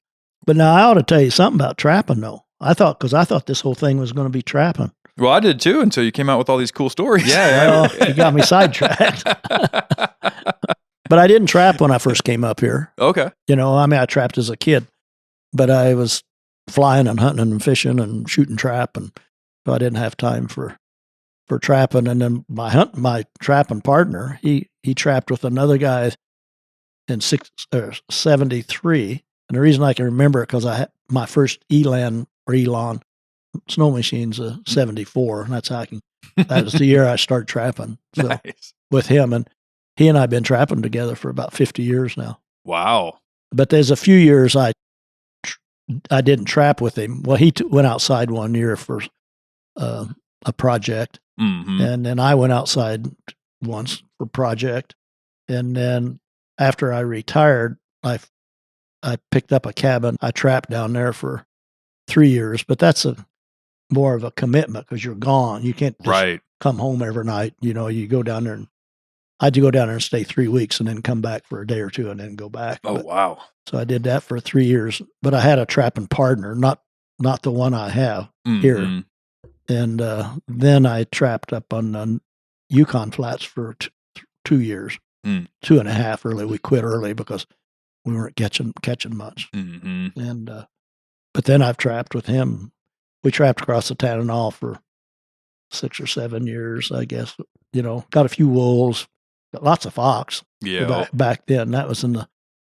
But now I ought to tell you something about trapping, though. I thought this whole thing was going to be trapping. Well, I did too, until you came out with all these cool stories. Yeah. You got me sidetracked. But I didn't trap when I first came up here. Okay. I trapped as a kid, but I was flying and hunting and fishing and shooting trap, and so I didn't have time for trapping. And then my trapping partner, he trapped with another guy in 73. And the reason I can remember it, because I had my first Elon snow machine's a 74, and that was the year I started trapping. So nice. With him, and he and I have been trapping together for about 50 years now. Wow. But there's a few years I didn't trap with him. Well, he went outside one year for a project. And then I went outside once for project. And then after I retired, I picked up a cabin. I trapped down there for 3 years, but that's more of a commitment because you're gone. You can't just come home every night. You go down there, and I had to go down there and stay 3 weeks and then come back for a day or two and then go back. Oh, wow. So I did that for 3 years, but I had a trapping partner, not the one I have here. And then I trapped up on the Yukon Flats for 2 years, 2.5 really. We quit early because we weren't catching much. And but then I've trapped with him. We trapped across the Tanana for 6 or 7 years, I guess. Got a few wolves, got lots of fox. Yeah. Back then, that was in the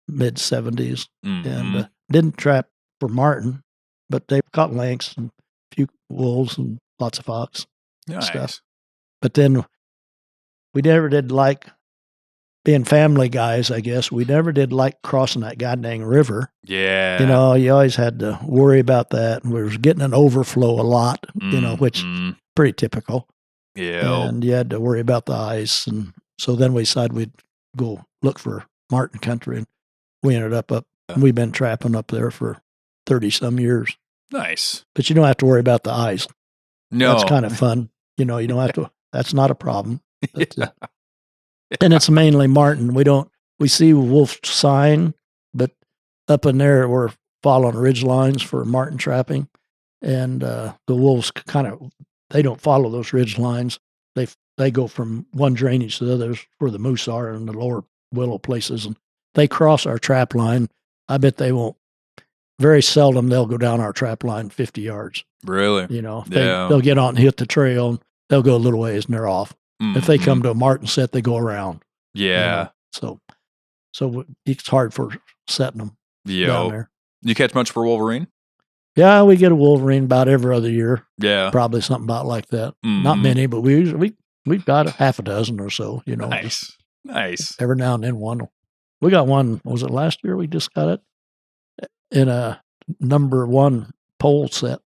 mid 70s, and didn't trap for marten, but they caught lynx and a few wolves and lots of fox stuff. But then we never did like being family guys, I guess. We never did like crossing that goddamn river. Yeah. You always had to worry about that. And we was getting an overflow a lot, which pretty typical. Yeah. And you had to worry about the ice. And so then we decided we'd go look for marten country. And we ended up we've been trapping up there for 30-some years. Nice. But you don't have to worry about the ice. No. That's kind of fun. You don't have to, that's not a problem. But, and it's mainly marten. We see wolf sign, but up in there we're following ridge lines for marten trapping. And the wolves they don't follow those ridge lines. They go from one drainage to the others where the moose are in the lower willow places. And they cross our trap line. I bet they won't. Very seldom they'll go down our trap line 50 yards. Really? They'll get on and hit the trail, and they'll go a little ways, and they're off. If they come to a marten set, they go around. Yeah. So it's hard for setting them down there. You catch much for wolverine? Yeah, we get a wolverine about every other year. Yeah. Probably something about like that. Not many, but we've got half a dozen or so, Nice. Every now and then one. We got one, was it last year we just got it? In a number 1 pole set.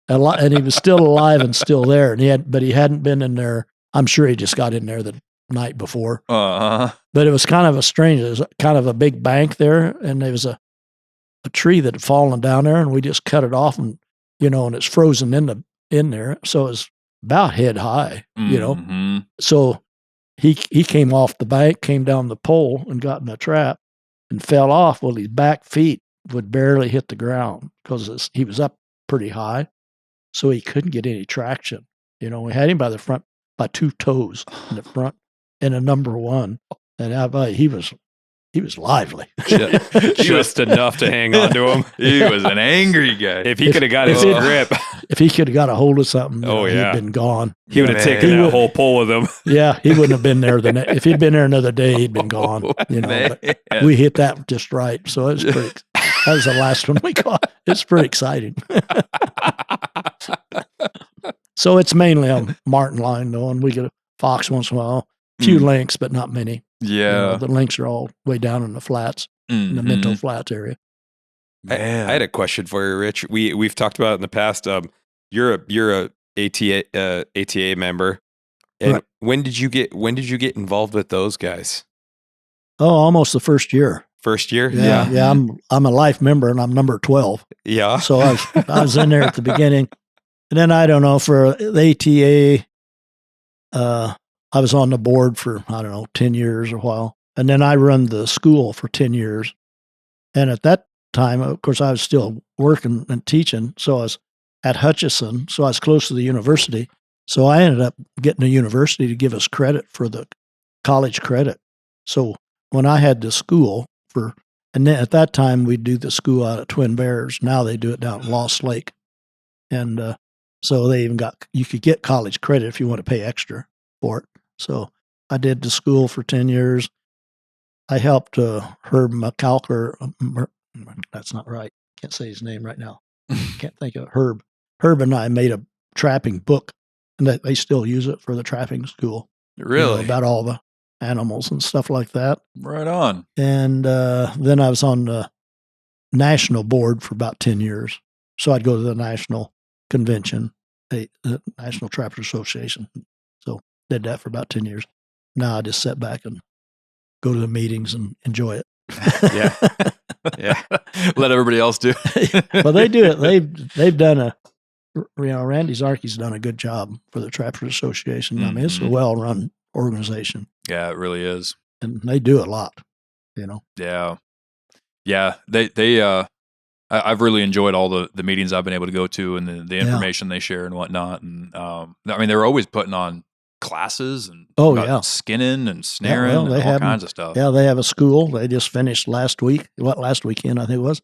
And he was still alive and still there. And he hadn't been in there. I'm sure he just got in there the night before. But it was kind of it was kind of a big bank there, and there was a tree that had fallen down there, and we just cut it off, and and it's frozen in there. So it's about head high, So he came off the bank, came down the pole, and got in a trap and fell off. Well, his back feet would barely hit the ground because he was up pretty high, so he couldn't get any traction. We had him by the front, by 2 toes in the front, in a number 1, and he was lively. Just enough to hang on to him. He was an angry guy. If he could have got his grip. If he could have got a hold of something, he'd been gone. He would have taken that whole pole with him. Yeah, he wouldn't have been there. If he'd been there another day, he'd been gone. But we hit that just right. So it was pretty. That was the last one we caught. It's pretty exciting. So it's mainly a marten line, though, and we get a fox once in a while. A few lynx, but not many. Yeah. The lynx are all way down in the flats, in the Minto Flats area. I had a question for you, Rich. We've talked about it in the past. You're a ATA member, and right. when did you get involved with those guys? Oh, almost the first year. First year? Yeah. I'm a life member, and I'm number 12. Yeah. So I was in there at the beginning, and then I don't know, for the ATA, I was on the board for 10 years or a while, and then I run the school for 10 years. And at that time, of course, I was still working and teaching, so I was at Hutchison, so I was close to the university. So I ended up getting a university to give us credit for the college credit. So when I had the school and then at that time we'd do the school out at Twin Bears. Now they do it down at Lost Lake, and so they even you could get college credit if you want to pay extra for it. So I did the school for 10 years. I helped Herb McAlker. That's not right. Can't say his name right now. Can't think of it. Herb. Herb and I made a trapping book, and they still use it for the trapping school. Really? About all the animals and stuff like that. Right on. And then I was on the national board for about 10 years. So I'd go to the national convention, the National Trappers Association. So did that for about 10 years. Now I just sit back and go to the meetings and enjoy it. Yeah. Yeah. Let everybody else do. Well, they do it. They've done Randy Zarke's done a good job for the Trappers Association. I mean, it's a well-run organization. Yeah, it really is. And they do a lot, Yeah. Yeah. I've really enjoyed all the meetings I've been able to go to and the information they share and whatnot. And, I mean, they were always putting on classes and skinning and snaring and all kinds of stuff. Yeah, they have a school. They just finished last weekend, I think it was.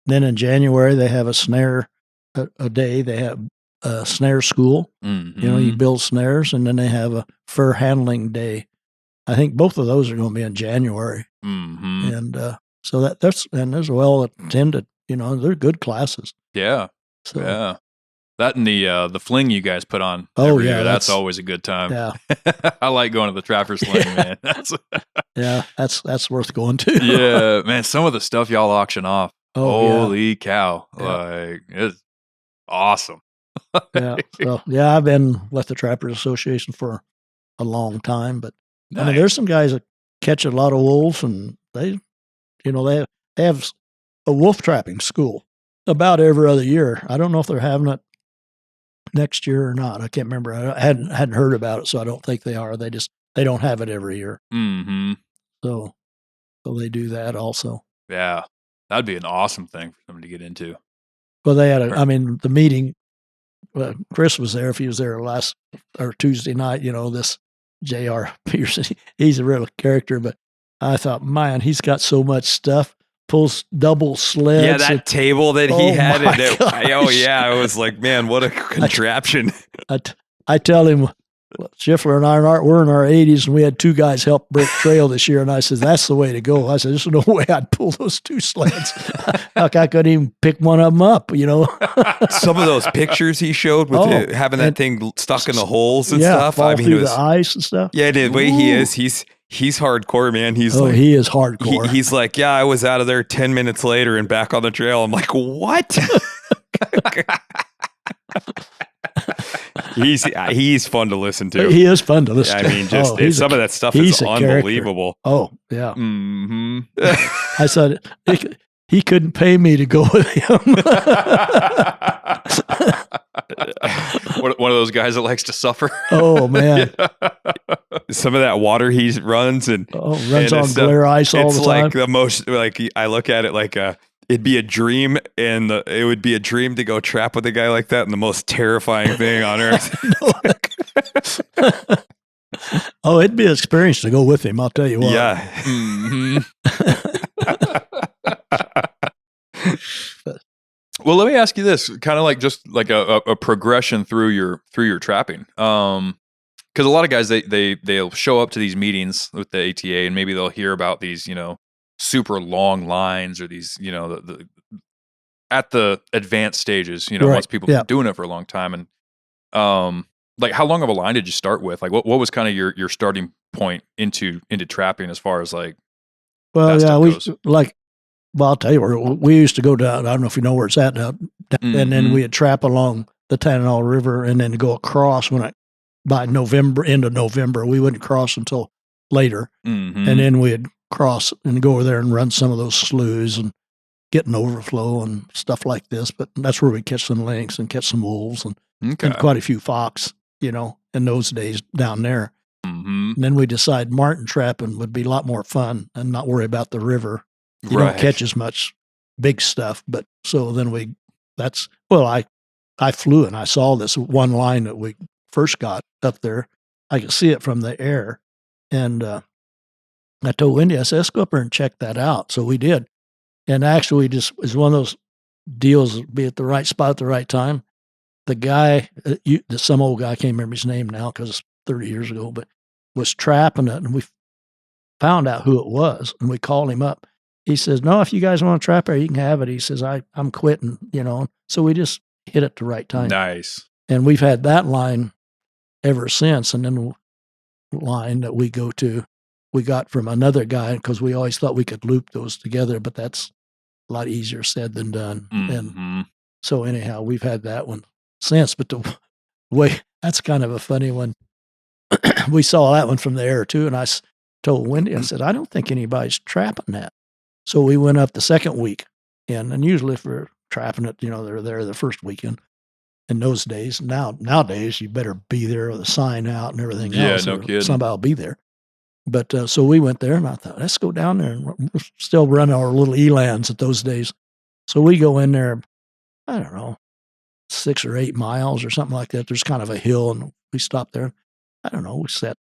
Then in January, they have a snare a day. They have a snare school. You build snares, and then they have a fur handling day. I think both of those are going to be in January. And so there's well attended. They're good classes. Yeah. So, yeah. That and the fling you guys put on every year, that's always a good time. Yeah. I like going to the Trappers Sling, man. That's worth going to. Yeah, man, some of the stuff y'all auction off. Holy cow. Yeah. Like, it's awesome. Yeah. So, I've been with the Trappers Association for a long time, but I mean, there's some guys that catch a lot of wolves, and they have a wolf trapping school about every other year. I don't know if they're having it next year or not. I can't remember. I hadn't heard about it, so I don't think they are. They don't have it every year. So they do that also. Yeah, that'd be an awesome thing for them to get into. Well, they had the meeting. Chris was there. If he was there last or Tuesday night, this J.R. Pearson, he's a real character. But I thought, man, he's got so much stuff. Pulls double sleds. Yeah, that table that he had. I was like, man, what a contraption. I tell him, Schiffler and I we're in our 80s, and we had two guys help break trail this year. And I said, that's the way to go. I said, there's no way I'd pull those two sleds. Like I couldn't even pick one of them up, Some of those pictures he showed with having that thing stuck in the holes and stuff. Fall through the ice and stuff. Yeah, the way he is, he's hardcore, man. He is hardcore. He's like, yeah, I was out of there 10 minutes later and back on the trail. I'm like, what? He's fun to listen to. He is fun to listen to. I mean, some of that stuff is unbelievable. Oh, yeah. I said, he couldn't pay me to go with him. One of those guys that likes to suffer. Oh, man. Some of that water he runs on glare ice all the time. It's like the most, I look at it like it'd be a dream, and it would be a dream to go trap with a guy like that, and the most terrifying thing on earth. It'd be an experience to go with him, I'll tell you what. Yeah. Well, let me ask you this, kind of like just like a progression through your trapping. Because a lot of guys, they'll show up to these meetings with the ATA, and maybe they'll hear about these, super long lines, or these, at the advanced stages, once people have been doing it for a long time. And like, how long of a line did you start with? Like, what was kind of your starting point into trapping as far as like? Well, yeah, I'll tell you, we used to go down. I don't know if you know where it's at now, and then we'd trap along the Tanana River, and then go across by end of November. We wouldn't cross until later, and then we'd cross and go over there and run some of those sloughs and get an overflow and stuff like this. But that's where we catch some lynx and catch some wolves and quite a few fox, in those days down there. And then we decided marten trapping would be a lot more fun and not worry about the river. You don't catch as much big stuff, but so then I flew and I saw this one line that we first got up there. I could see it from the air, and I told Wendy, I said, let's go up there and check that out. So we did, and actually, just was one of those deals, be at the right spot at the right time. The guy, some old guy, I can't remember his name now because it's 30 years ago, but was trapping it, and we found out who it was, and we called him up. He says, no, if you guys want to trap there, you can have it. He says, I'm quitting, So we just hit it the right time. Nice. And we've had that line ever since. And then the line that we go to, we got from another guy, because we always thought we could loop those together, but that's a lot easier said than done. And so anyhow, we've had that one since. But the way, that's kind of a funny one. We saw that one from the air too. And I told Wendy, I said, I don't think anybody's trapping that. So we went up the second week and usually if we're trapping it, they're there the first weekend. In those days, nowadays, you better be there with a sign out and everything else. Yeah, no kidding. Somebody will be there. But so we went there, and I thought, let's go down there. And we're still running our little elands at those days. So we go in there, I don't know, 6 or 8 miles or something like that. There's kind of a hill, and we stopped there. I don't know, we set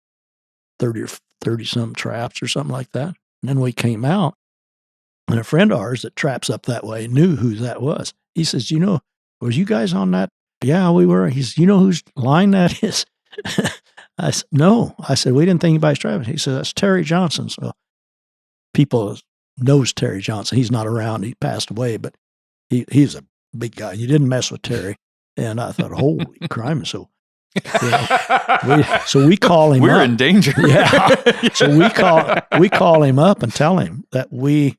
30 or 30-some traps or something like that. And then we came out, and a friend of ours that traps up that way knew who that was. He says, was you guys on that? Yeah, we were. He said, you know whose line that is? I said, no. I said, we didn't think anybody's trapping. He said, that's Terry Johnson. So people knows Terry Johnson. He's not around. He passed away, but he's a big guy. You didn't mess with Terry. And I thought, holy crime. So we call him We're up. in danger. Yeah. So we call him up and tell him that we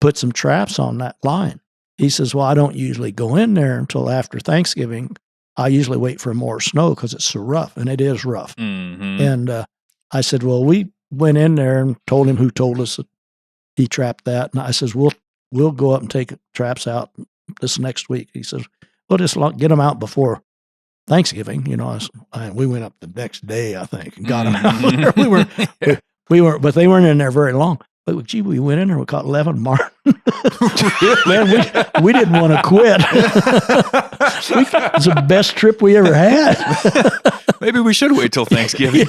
put some traps on that line. He says, well, I don't usually go in there until after Thanksgiving. I usually wait for more snow because it's so rough, and it is rough. Mm-hmm. And I said, well, we went in there and told him who told us that he trapped that. And I says, we'll go up and take traps out this next week. He says, well, just get them out before Thanksgiving. We went up the next day, I think, and got them out there. We weren't, but they weren't in there very long. But gee, we went in there, we caught 11 martin. Man, we didn't want to quit. It was the best trip we ever had. Maybe we should wait till Thanksgiving.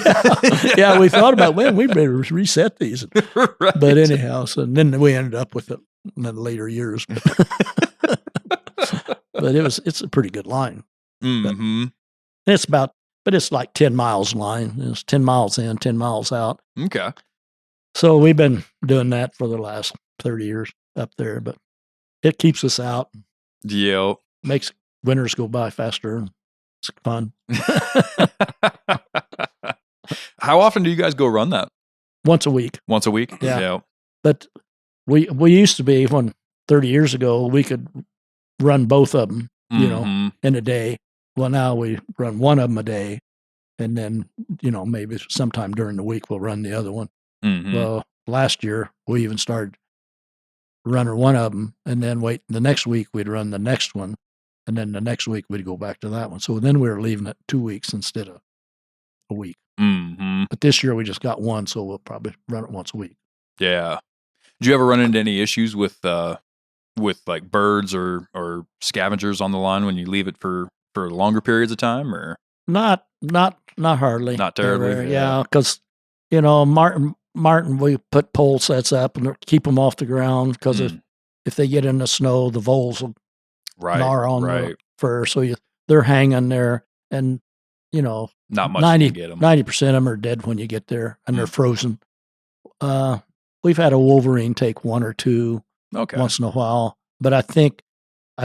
Yeah, we thought about, we better reset these. Right. But anyhow, so then we ended up with it in the later years. But it's a pretty good line. Mm-hmm. But it's like 10 miles line. It's 10 miles in, 10 miles out. Okay. So we've been doing that for the last 30 years up there, but it keeps us out. Yeah. Makes winters go by faster. It's fun. How often do you guys go run that? Once a week. Once a week? Yeah. But we used to be, 30 years ago, we could run both of them, in a day. Well, now we run one of them a day, and then, maybe sometime during the week we'll run the other one. Mm-hmm. Well, last year we even started running one of them, and then the next week we'd run the next one, and then the next week we'd go back to that one. So then we were leaving it 2 weeks instead of a week. Mm-hmm. But this year we just got one, so we'll probably run it once a week. Yeah. Did you ever run into any issues with like birds or scavengers on the line when you leave it for longer periods of time, or not hardly, not terribly? Yeah, because Martin, we put pole sets up and keep them off the ground because if they get in the snow, the voles will gnaw on the fur. So they're hanging there, and not much 90% of them are dead when you get there, and they're frozen. We've had a wolverine take one or two once in a while, but I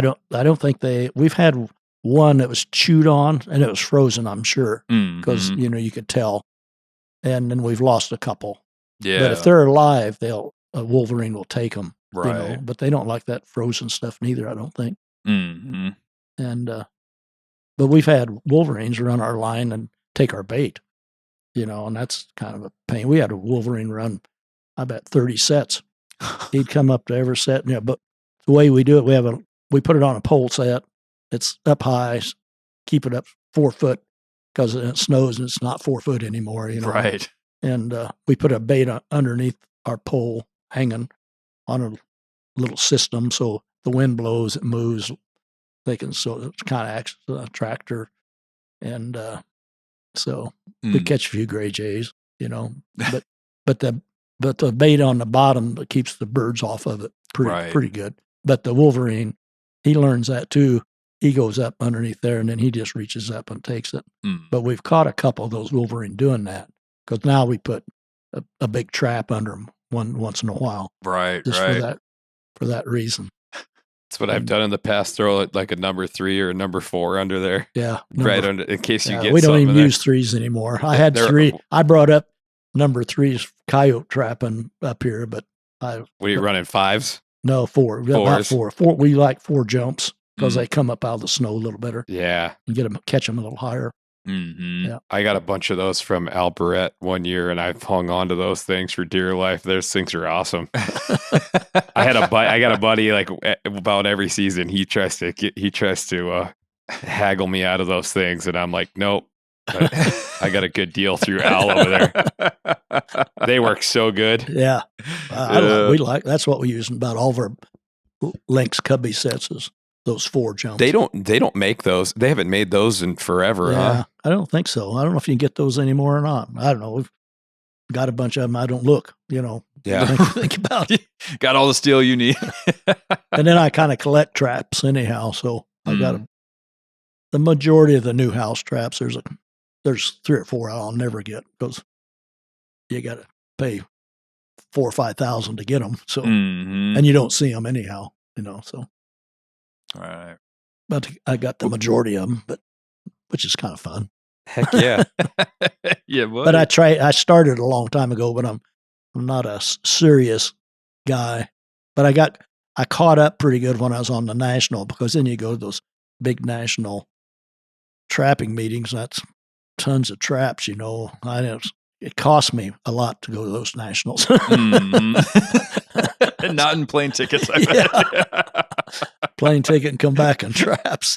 don't think we've had one that was chewed on and it was frozen, I'm sure, because you could tell, and then we've lost a couple. Yeah, but if they're alive, a wolverine will take them. Right, but they don't like that frozen stuff neither, I don't think. Mm-hmm. And but we've had wolverines run our line and take our bait, and that's kind of a pain. We had a wolverine run, I bet 30 sets. He'd come up to every set, but the way we do it, we put it on a pole set. It's up high, keep it up 4 foot because it snows and it's not 4 foot anymore, Right. And we put a bait underneath our pole hanging on a little system. So the wind blows, it moves. So it kind of acts as a tractor. And so we catch a few gray jays, but the bait on the bottom that keeps the birds off of it pretty good. But the wolverine, he learns that too. He goes up underneath there and then he just reaches up and takes it. But we've caught a couple of those wolverine doing that because now we put a big trap under them once in a while. Right. Just for that reason. That's what I've done in the past. Throw it like a number 3 or a number 4 under there. Yeah. Under, in case you get we don't something even use 3s anymore. I had 3. I brought up number 3's coyote trapping up here, but what are you running, 5s? No, 4. 4s. Not 4. 4. We like 4 jumps. because they come up out of the snow a little better. Yeah. And catch them a little higher. Mm-hmm. Yeah. I got a bunch of those from Alberette one year, and I've hung on to those things for dear life. Those things are awesome. I got a buddy like about every season. He tries to haggle me out of those things, and I'm like, nope. I got a good deal through Al over there. They work so good. Yeah. That's what we use in about all of our Lynx Cubby sets is those 4 jumps. They don't make those. They haven't made those in forever, huh? I don't think so. I don't know if you can get those anymore or not. I don't know. We've got a bunch of them. I don't look, Yeah. think about it. Got all the steel you need. And then I kind of collect traps anyhow. So I got the majority of the new house traps. There's 3 or 4 I'll never get because you got to pay $4,000 or $5,000 to get them. So, and you don't see them anyhow, so. All right. But I got the majority of them, which is kind of fun. Heck yeah. Yeah. Buddy. But I started a long time ago, but I'm not a serious guy. But I caught up pretty good when I was on the national, because then you go to those big national trapping meetings. That's tons of traps, It cost me a lot to go to those nationals. And not in plane tickets. Plane ticket and come back on traps.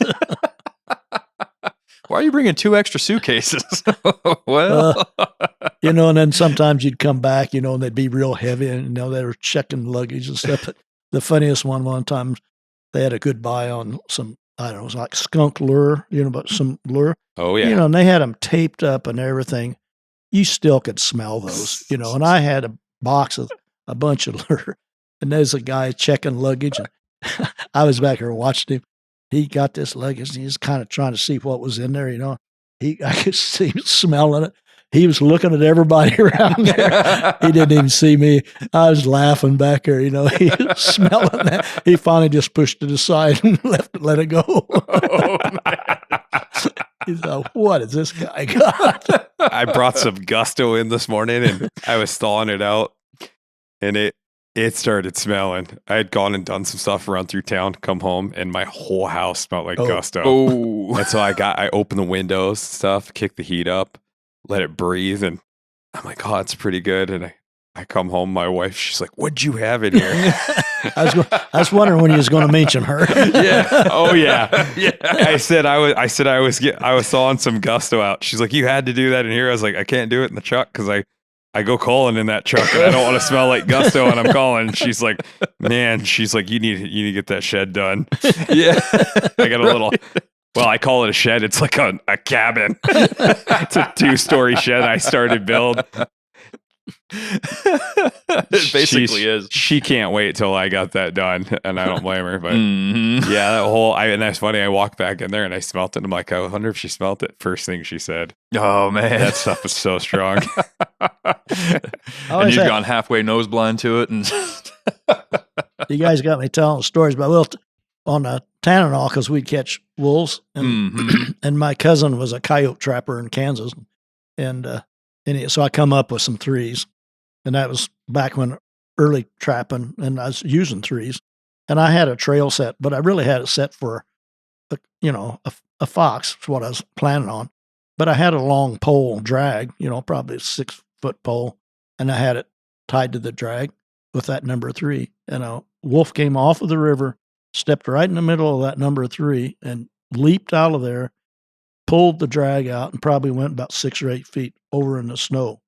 Why are you bringing 2 extra suitcases? Well, and then sometimes you'd come back, and they'd be real heavy, and they were checking luggage and stuff. But the funniest one time, they had a good buy on some, I don't know, it was like skunk lure, but some lure. Oh yeah. And they had them taped up and everything. You still could smell those, and I had a box of a bunch of lure, and there's a guy checking luggage, and I was back there watching him. He got this luggage, and he was kind of trying to see what was in there, I could see him smelling it. He was looking at everybody around there. He didn't even see me. I was laughing back there, he was smelling that. He finally just pushed it aside and let it go. Oh, He thought, what has this guy got? I brought some Gusto in this morning, and I was thawing it out, and it started smelling. I had gone and done some stuff around through town, come home, and my whole house smelled like Gusto. Oh. And so I opened the windows, stuff, kicked the heat up, let it breathe, and I'm like, oh, it's pretty good. And I come home, my wife, she's like, what'd you have in here? I was wondering when he was going to mention her. Yeah. Oh yeah. Yeah. I said I was thawing some Gusto out. She's like, you had to do that in here. I was like, I can't do it in the truck because I go calling in that truck, and I don't want to smell like Gusto when I'm calling. She's like, man, you need to get that shed done. Yeah. I got a little, well, I call it a shed. It's like a cabin. It's a 2-story shed I started build. It basically is. She can't wait till I got that done, and I don't blame her. But yeah, and that's funny. I walked back in there and I smelt it. I'm like, I wonder if she smelt it. First thing she said, "Oh man, that stuff is so strong." And you've gone halfway nose blind to it, and you guys got me telling stories. But on the Tananaw, because we'd catch wolves, and and my cousin was a coyote trapper in Kansas, and so I come up with some 3s. And that was back when early trapping, and I was using 3s. And I had a trail set, but I really had it set for, a fox, is what I was planning on. But I had a long pole drag, probably a 6-foot pole, and I had it tied to the drag with that number 3. And a wolf came off of the river, stepped right in the middle of that number 3, and leaped out of there, pulled the drag out, and probably went about 6 or 8 feet over in the snow.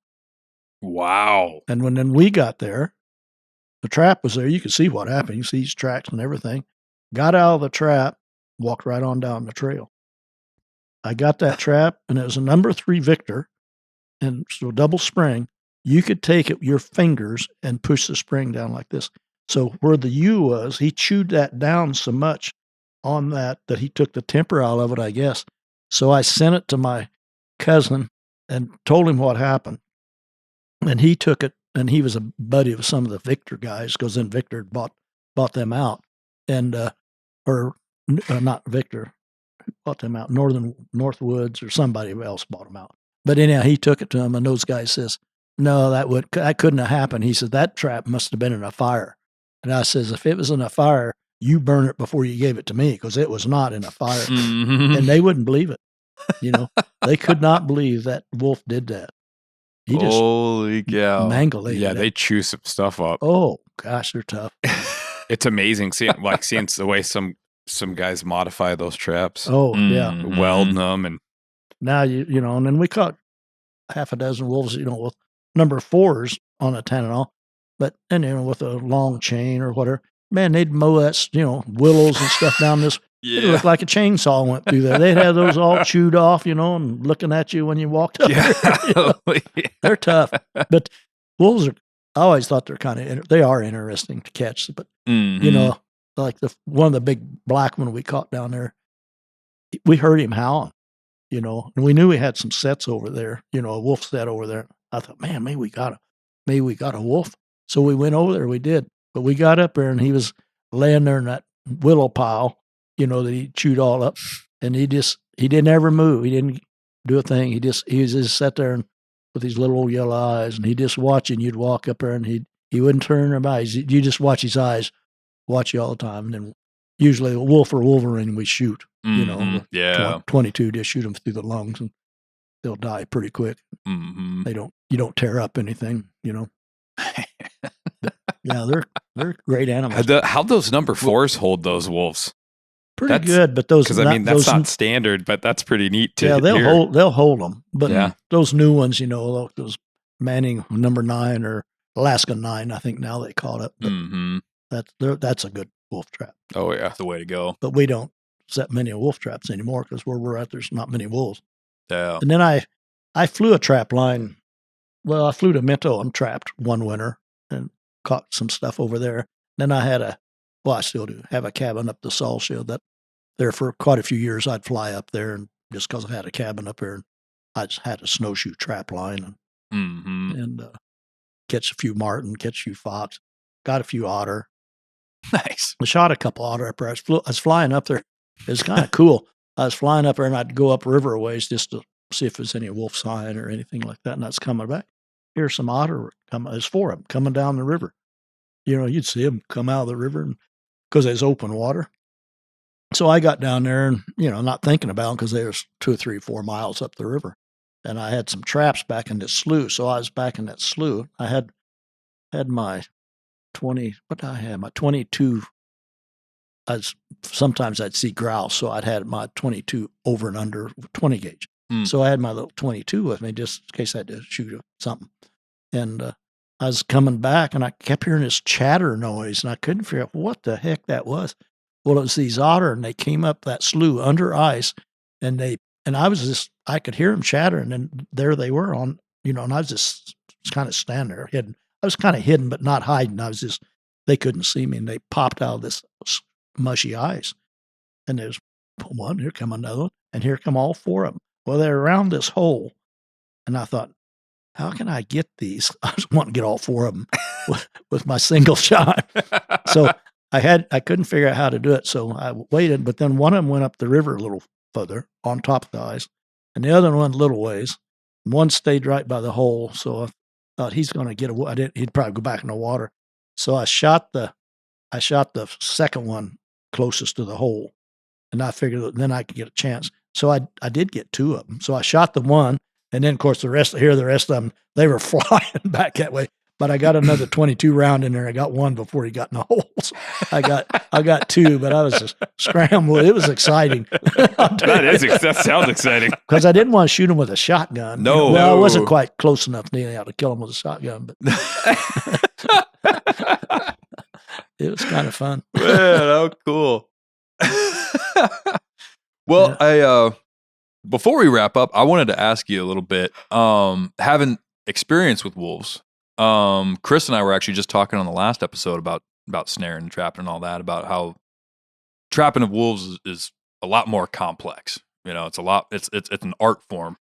wow. And when we got there, the trap was there. You could see what happened. You see his tracks and everything. Got out of the trap, walked right on down the trail. I got that trap, and it was a number 3 Victor, and so double spring. You could take your fingers and push the spring down like this. So where the U was, he chewed that down so much on that he took the temper out of it, I guess. So I sent it to my cousin and told him what happened. And he took it, and he was a buddy of some of the Victor guys, because then Victor bought them out. And, not Victor, bought them out, Northwoods, or somebody else bought them out. But anyhow, he took it to him, and those guys says, no, that couldn't have happened. He said, that trap must have been in a fire. And I says, if it was in a fire, you burn it before you gave it to me, because it was not in a fire. And they wouldn't believe it. They could not believe that wolf did that. He just holy cow. mangled Yeah, they chew some stuff up. Oh gosh, they're tough. It's amazing seeing the way some guys modify those traps. Oh yeah, welding them, and now and then we caught half a dozen wolves, with number 4s on a Tanana, but with a long chain or whatever. Man, they'd mow that, willows and stuff down this. Yeah. It looked like a chainsaw went through there. They'd have those all chewed off, and looking at you when you walked up there. They're tough. But wolves I always thought they are interesting to catch. But, like one of the big black one we caught down there, we heard him howling, and we knew we had some sets over there, a wolf set over there. I thought, man, maybe we got a wolf. So we went over there, we did. But we got up there and he was laying there in that willow pile, that he chewed all up, and he didn't ever move. He didn't do a thing. He was just sat there and with these little old yellow eyes, and he just watching. You'd walk up there and he wouldn't turn his eyes. You just watch his eyes, watch you all the time. And then usually a wolf or Wolverine we shoot, 22, just shoot them through the lungs, and they'll die pretty quick. You don't tear up anything, Yeah, they're great animals. How'd those number 4s hold those wolves? Pretty good, but those, because that's not standard, but that's pretty neat to hear. They'll hold them. But those new ones, those Manning number 9 or Alaska 9, I think now they call it. But that's a good wolf trap. Oh yeah, that's the way to go. But we don't set many wolf traps anymore because where we're at, there's not many wolves. Yeah. And then I flew a trap line. Well, I flew to Minto and trapped one winter and caught some stuff over there. Then I had I still do have a cabin up the Salt Shield that there for quite a few years. I'd fly up there, and just because I had a cabin up there, I just had a snowshoe trap line and catch a few marten, catch a few fox, got a few otter. Nice. I shot a couple otter up there. I was flying up there. It was kind of cool. I was flying up there, and I'd go up river a ways just to see if there's any wolf sign or anything like that. And that's coming back. Here's some otter coming. There's 4 of them coming down the river. You'd see them come out of the river because there's open water. So I got down there and, not thinking about them because there's 2, 3, 4 miles up the river. And I had some traps back in this slough. So I was back in that slough. I had my 20, what did I have? My 22. Sometimes I'd see grouse. So I'd had my 22 over and under 20 gauge. So I had my little 22 with me just in case I had to shoot something. And I was coming back and I kept hearing this chatter noise and I couldn't figure out what the heck that was. Well, it was these otter, and they came up that slough under ice, and I could hear them chattering, and there they were on, and I was just kind of standing there hidden. I was kind of hidden, but not hiding. They couldn't see me, and they popped out of this mushy ice. And there's one, here come another one, and here come all 4 of them. Well, they're around this hole, and I thought, how can I get these? I was wanting to get all 4 of them with my single shot. So I couldn't figure out how to do it. So I waited, but then one of them went up the river a little further on top of the ice, and the other one went a little ways. One stayed right by the hole. So I thought he's going to get away. He'd probably go back in the water. So I shot the second one closest to the hole, and I figured that then I could get a chance. So I did get 2 of them. So I shot the one, and then of course the rest of them, they were flying back that way. But I got another 22 round in there. I got 1 before he got in the hole. So I got 2, but I was just scrambling. It was exciting. That sounds exciting. Because I didn't want to shoot him with a shotgun. No. Well, I wasn't quite close enough to kill him with a shotgun, but it was kind of fun. Man, how cool. Well, yeah. Before we wrap up, I wanted to ask you a little bit, having experience with wolves. Chris and I were actually just talking on the last episode about snaring and trapping and all that, about how trapping of wolves is a lot more complex. It's an art form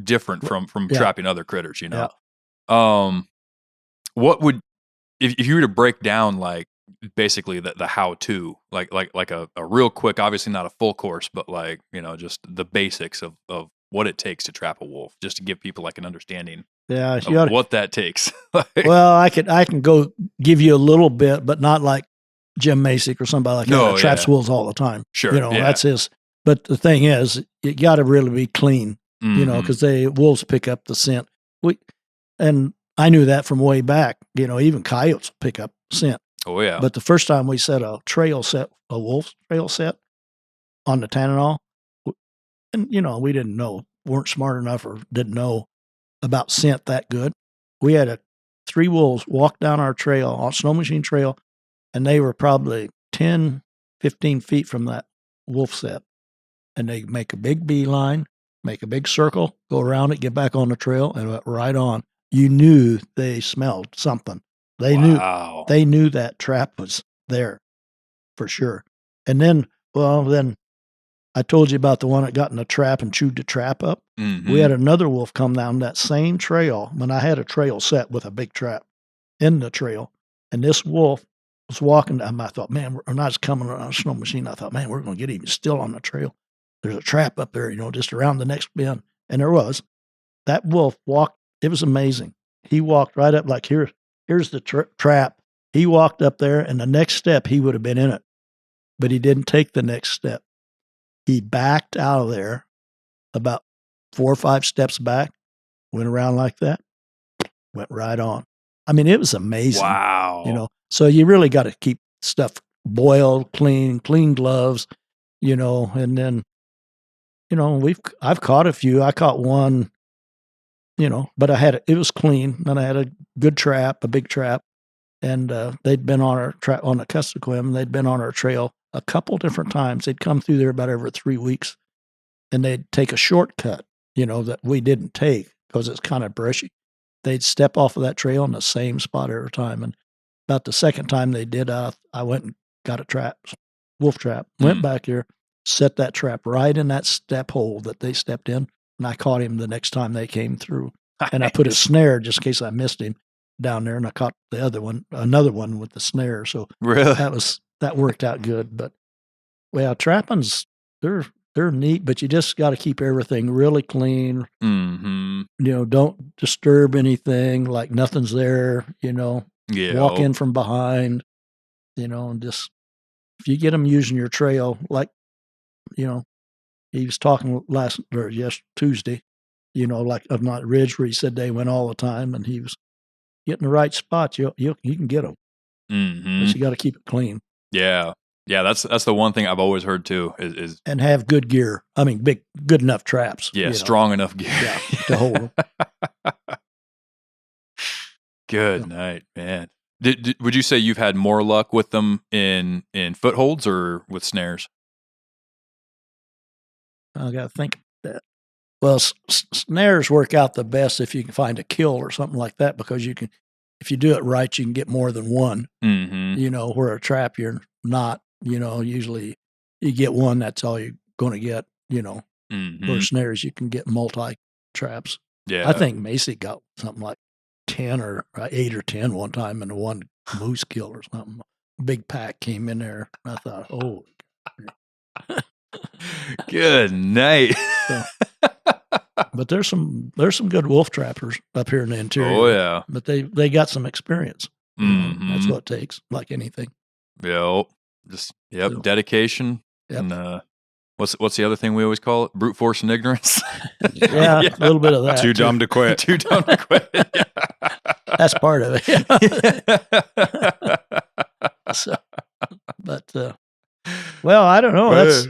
different from trapping other critters, Yeah. What would, if you were to break down like basically the how-to, like a real quick, obviously not a full course, but just the basics of what it takes to trap a wolf, just to give people like an understanding of what that takes. Well, I can go give you a little bit, but not like Jim Masick or somebody like that traps wolves all the time. Sure. That's his. But the thing is, you got to really be clean, because wolves pick up the scent. And I knew that from way back. Even coyotes pick up scent. Oh yeah. But the first time we set a wolf trail set on the Tanana, and we didn't know, weren't smart enough, or didn't know about scent that good. We had 3 wolves walk down our trail, on Snow Machine Trail, and they were probably 10, 15 feet from that wolf set. And they make a big beeline, make a big circle, go around it, get back on the trail, and went right on. You knew they smelled something. They knew that trap was there for sure. And then I told you about the one that got in the trap and chewed the trap up. Mm-hmm. We had another wolf come down that same trail when I had a trail set with a big trap in the trail. And this wolf was walking down. I thought, man, when I was coming on a Snow Machine, I thought, man, we're going to get him still on the trail. There's a trap up there, just around the next bend. And there was. That wolf walked. It was amazing. He walked right up like, here's the trap. He walked up there, and the next step, he would have been in it. But he didn't take the next step. He backed out of there about 4 or 5 steps back, went around like that, went right on. I mean, it was amazing. Wow. So you really got to keep stuff boiled, clean gloves, and then, I've caught a few. I caught one, but it was clean, and I had a good trap, a big trap, and they'd been on our trap on the Kuskokwim. They'd been on our trail a couple different times. They'd come through there about every 3 weeks, and they'd take a shortcut, that we didn't take because it's kind of brushy. They'd step off of that trail in the same spot every time. And about the second time they did, I went and got a trap, wolf trap, went back there, set that trap right in that step hole that they stepped in, and I caught him the next time they came through. And I put a snare just in case I missed him down there, and I caught another one with the snare. So really, that worked out good. But trapping's they're neat, but you just got to keep everything really clean. Mm-hmm. Don't disturb anything, like nothing's there. Walk in from behind. And just if you get them using your trail, like he was talking Tuesday. Like of not Ridge, where he said they went all the time, and he was getting the right spots. You can get them. Mm-hmm. But you got to keep it clean. Yeah. That's the one thing I've always heard too is and have good gear. I mean, good enough traps. Yeah, strong enough gear. Yeah, to hold them. Good night, man. Would you say you've had more luck with them in footholds or with snares? I got to think about that. Well, snares work out the best if you can find a kill or something like that, because you can, if you do it right, you can get more than one. Mm-hmm. Where a trap you're not. Usually you get one, that's all you're going to get. Mm-hmm. Where snares you can get multi traps. Yeah, I think Macy got something like 10 or 8 or 10 one time, and one moose kill or something. Big pack came in there, and I thought, oh. Good night. But there's some good wolf trappers up here in the interior. Oh yeah, but they got some experience. Mm-hmm. That's what it takes, like anything. Yep. So, dedication. Yep. And what's the other thing we always call it? Brute force and ignorance. Yeah, a little bit of that. Too dumb to quit. Too dumb to quit. That's part of it. So, but I don't know. That's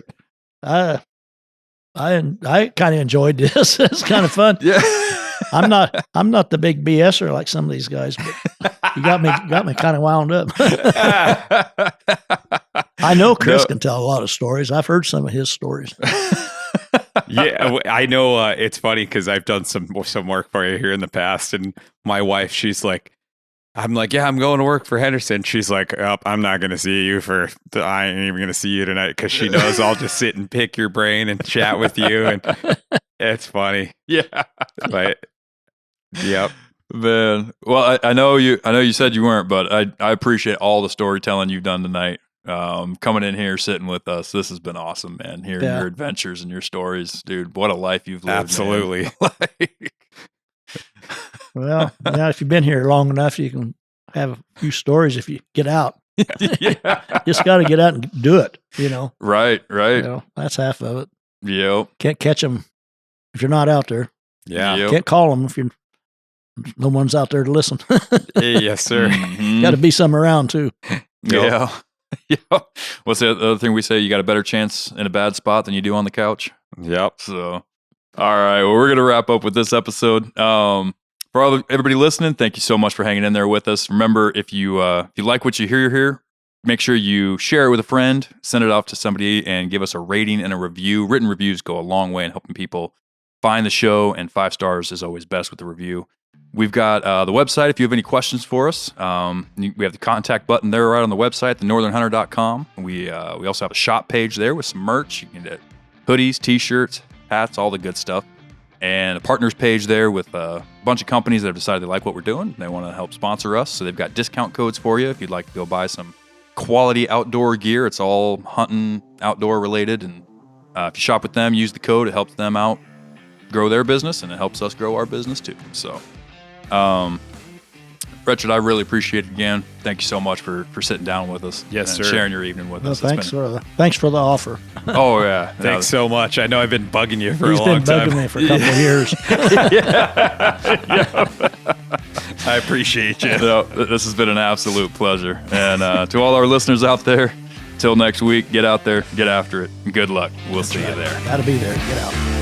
I kind of enjoyed this. It's kind of fun. Yeah. I'm not the big BSer like some of these guys, but you got me kind of wound up. I know Chris can tell a lot of stories. I've heard some of his stories. Yeah, I know. It's funny because I've done some work for you here in the past, and my wife, I'm like, yeah, I'm going to work for Henderson. She's like, oh, I'm not going to see you I ain't even going to see you tonight, because she knows I'll just sit and pick your brain and chat with you, and it's funny. Yeah, but yep. Man, well, I know you said you weren't, but I appreciate all the storytelling you've done tonight. Coming in here, sitting with us, this has been awesome, man. Hearing your adventures and your stories, dude. What a life you've lived. Absolutely. Well, if you've been here long enough, you can have a few stories if you get out. Just got to get out and do it, you know. Right. You know, that's half of it. Yep. Can't catch them if you're not out there. Yeah. Yep. Can't call them if you're no one's out there to listen. Yes, sir. Mhm. Got to be some around too. Yeah. Yeah. What's the other thing we say? You got a better chance in a bad spot than you do on the couch. Yep. So, all right. Well, we're going to wrap up with this episode. For everybody listening, thank you so much for hanging in there with us. Remember, if you like what you hear here, make sure you share it with a friend, send it off to somebody, and give us a rating and a review. Written reviews go a long way in helping people find the show, and 5 stars is always best with the review. We've got the website. If you have any questions for us, we have the contact button there right on the website, thenorthernhunter.com. We also have a shop page there with some merch. You can get hoodies, t-shirts, hats, all the good stuff. And a partners page there with a bunch of companies that have decided they like what we're doing. They want to help sponsor us. So they've got discount codes for you if you'd like to go buy some quality outdoor gear. It's all hunting, outdoor related. And if you shop with them, use the code. It helps them out grow their business, and it helps us grow our business too. So, Richard, I really appreciate it again. Thank you so much for sitting down with us. Yes, and sir. sharing your evening with us. Thanks for the offer. Oh, yeah. Thanks so much. I know I've been bugging you for He's a long time. been bugging me for a couple of years. I appreciate you. No, this has been an absolute pleasure. And to all our listeners out there, till next week, get out there, get after it. Good luck. We'll see you there. Got to be there. Get out.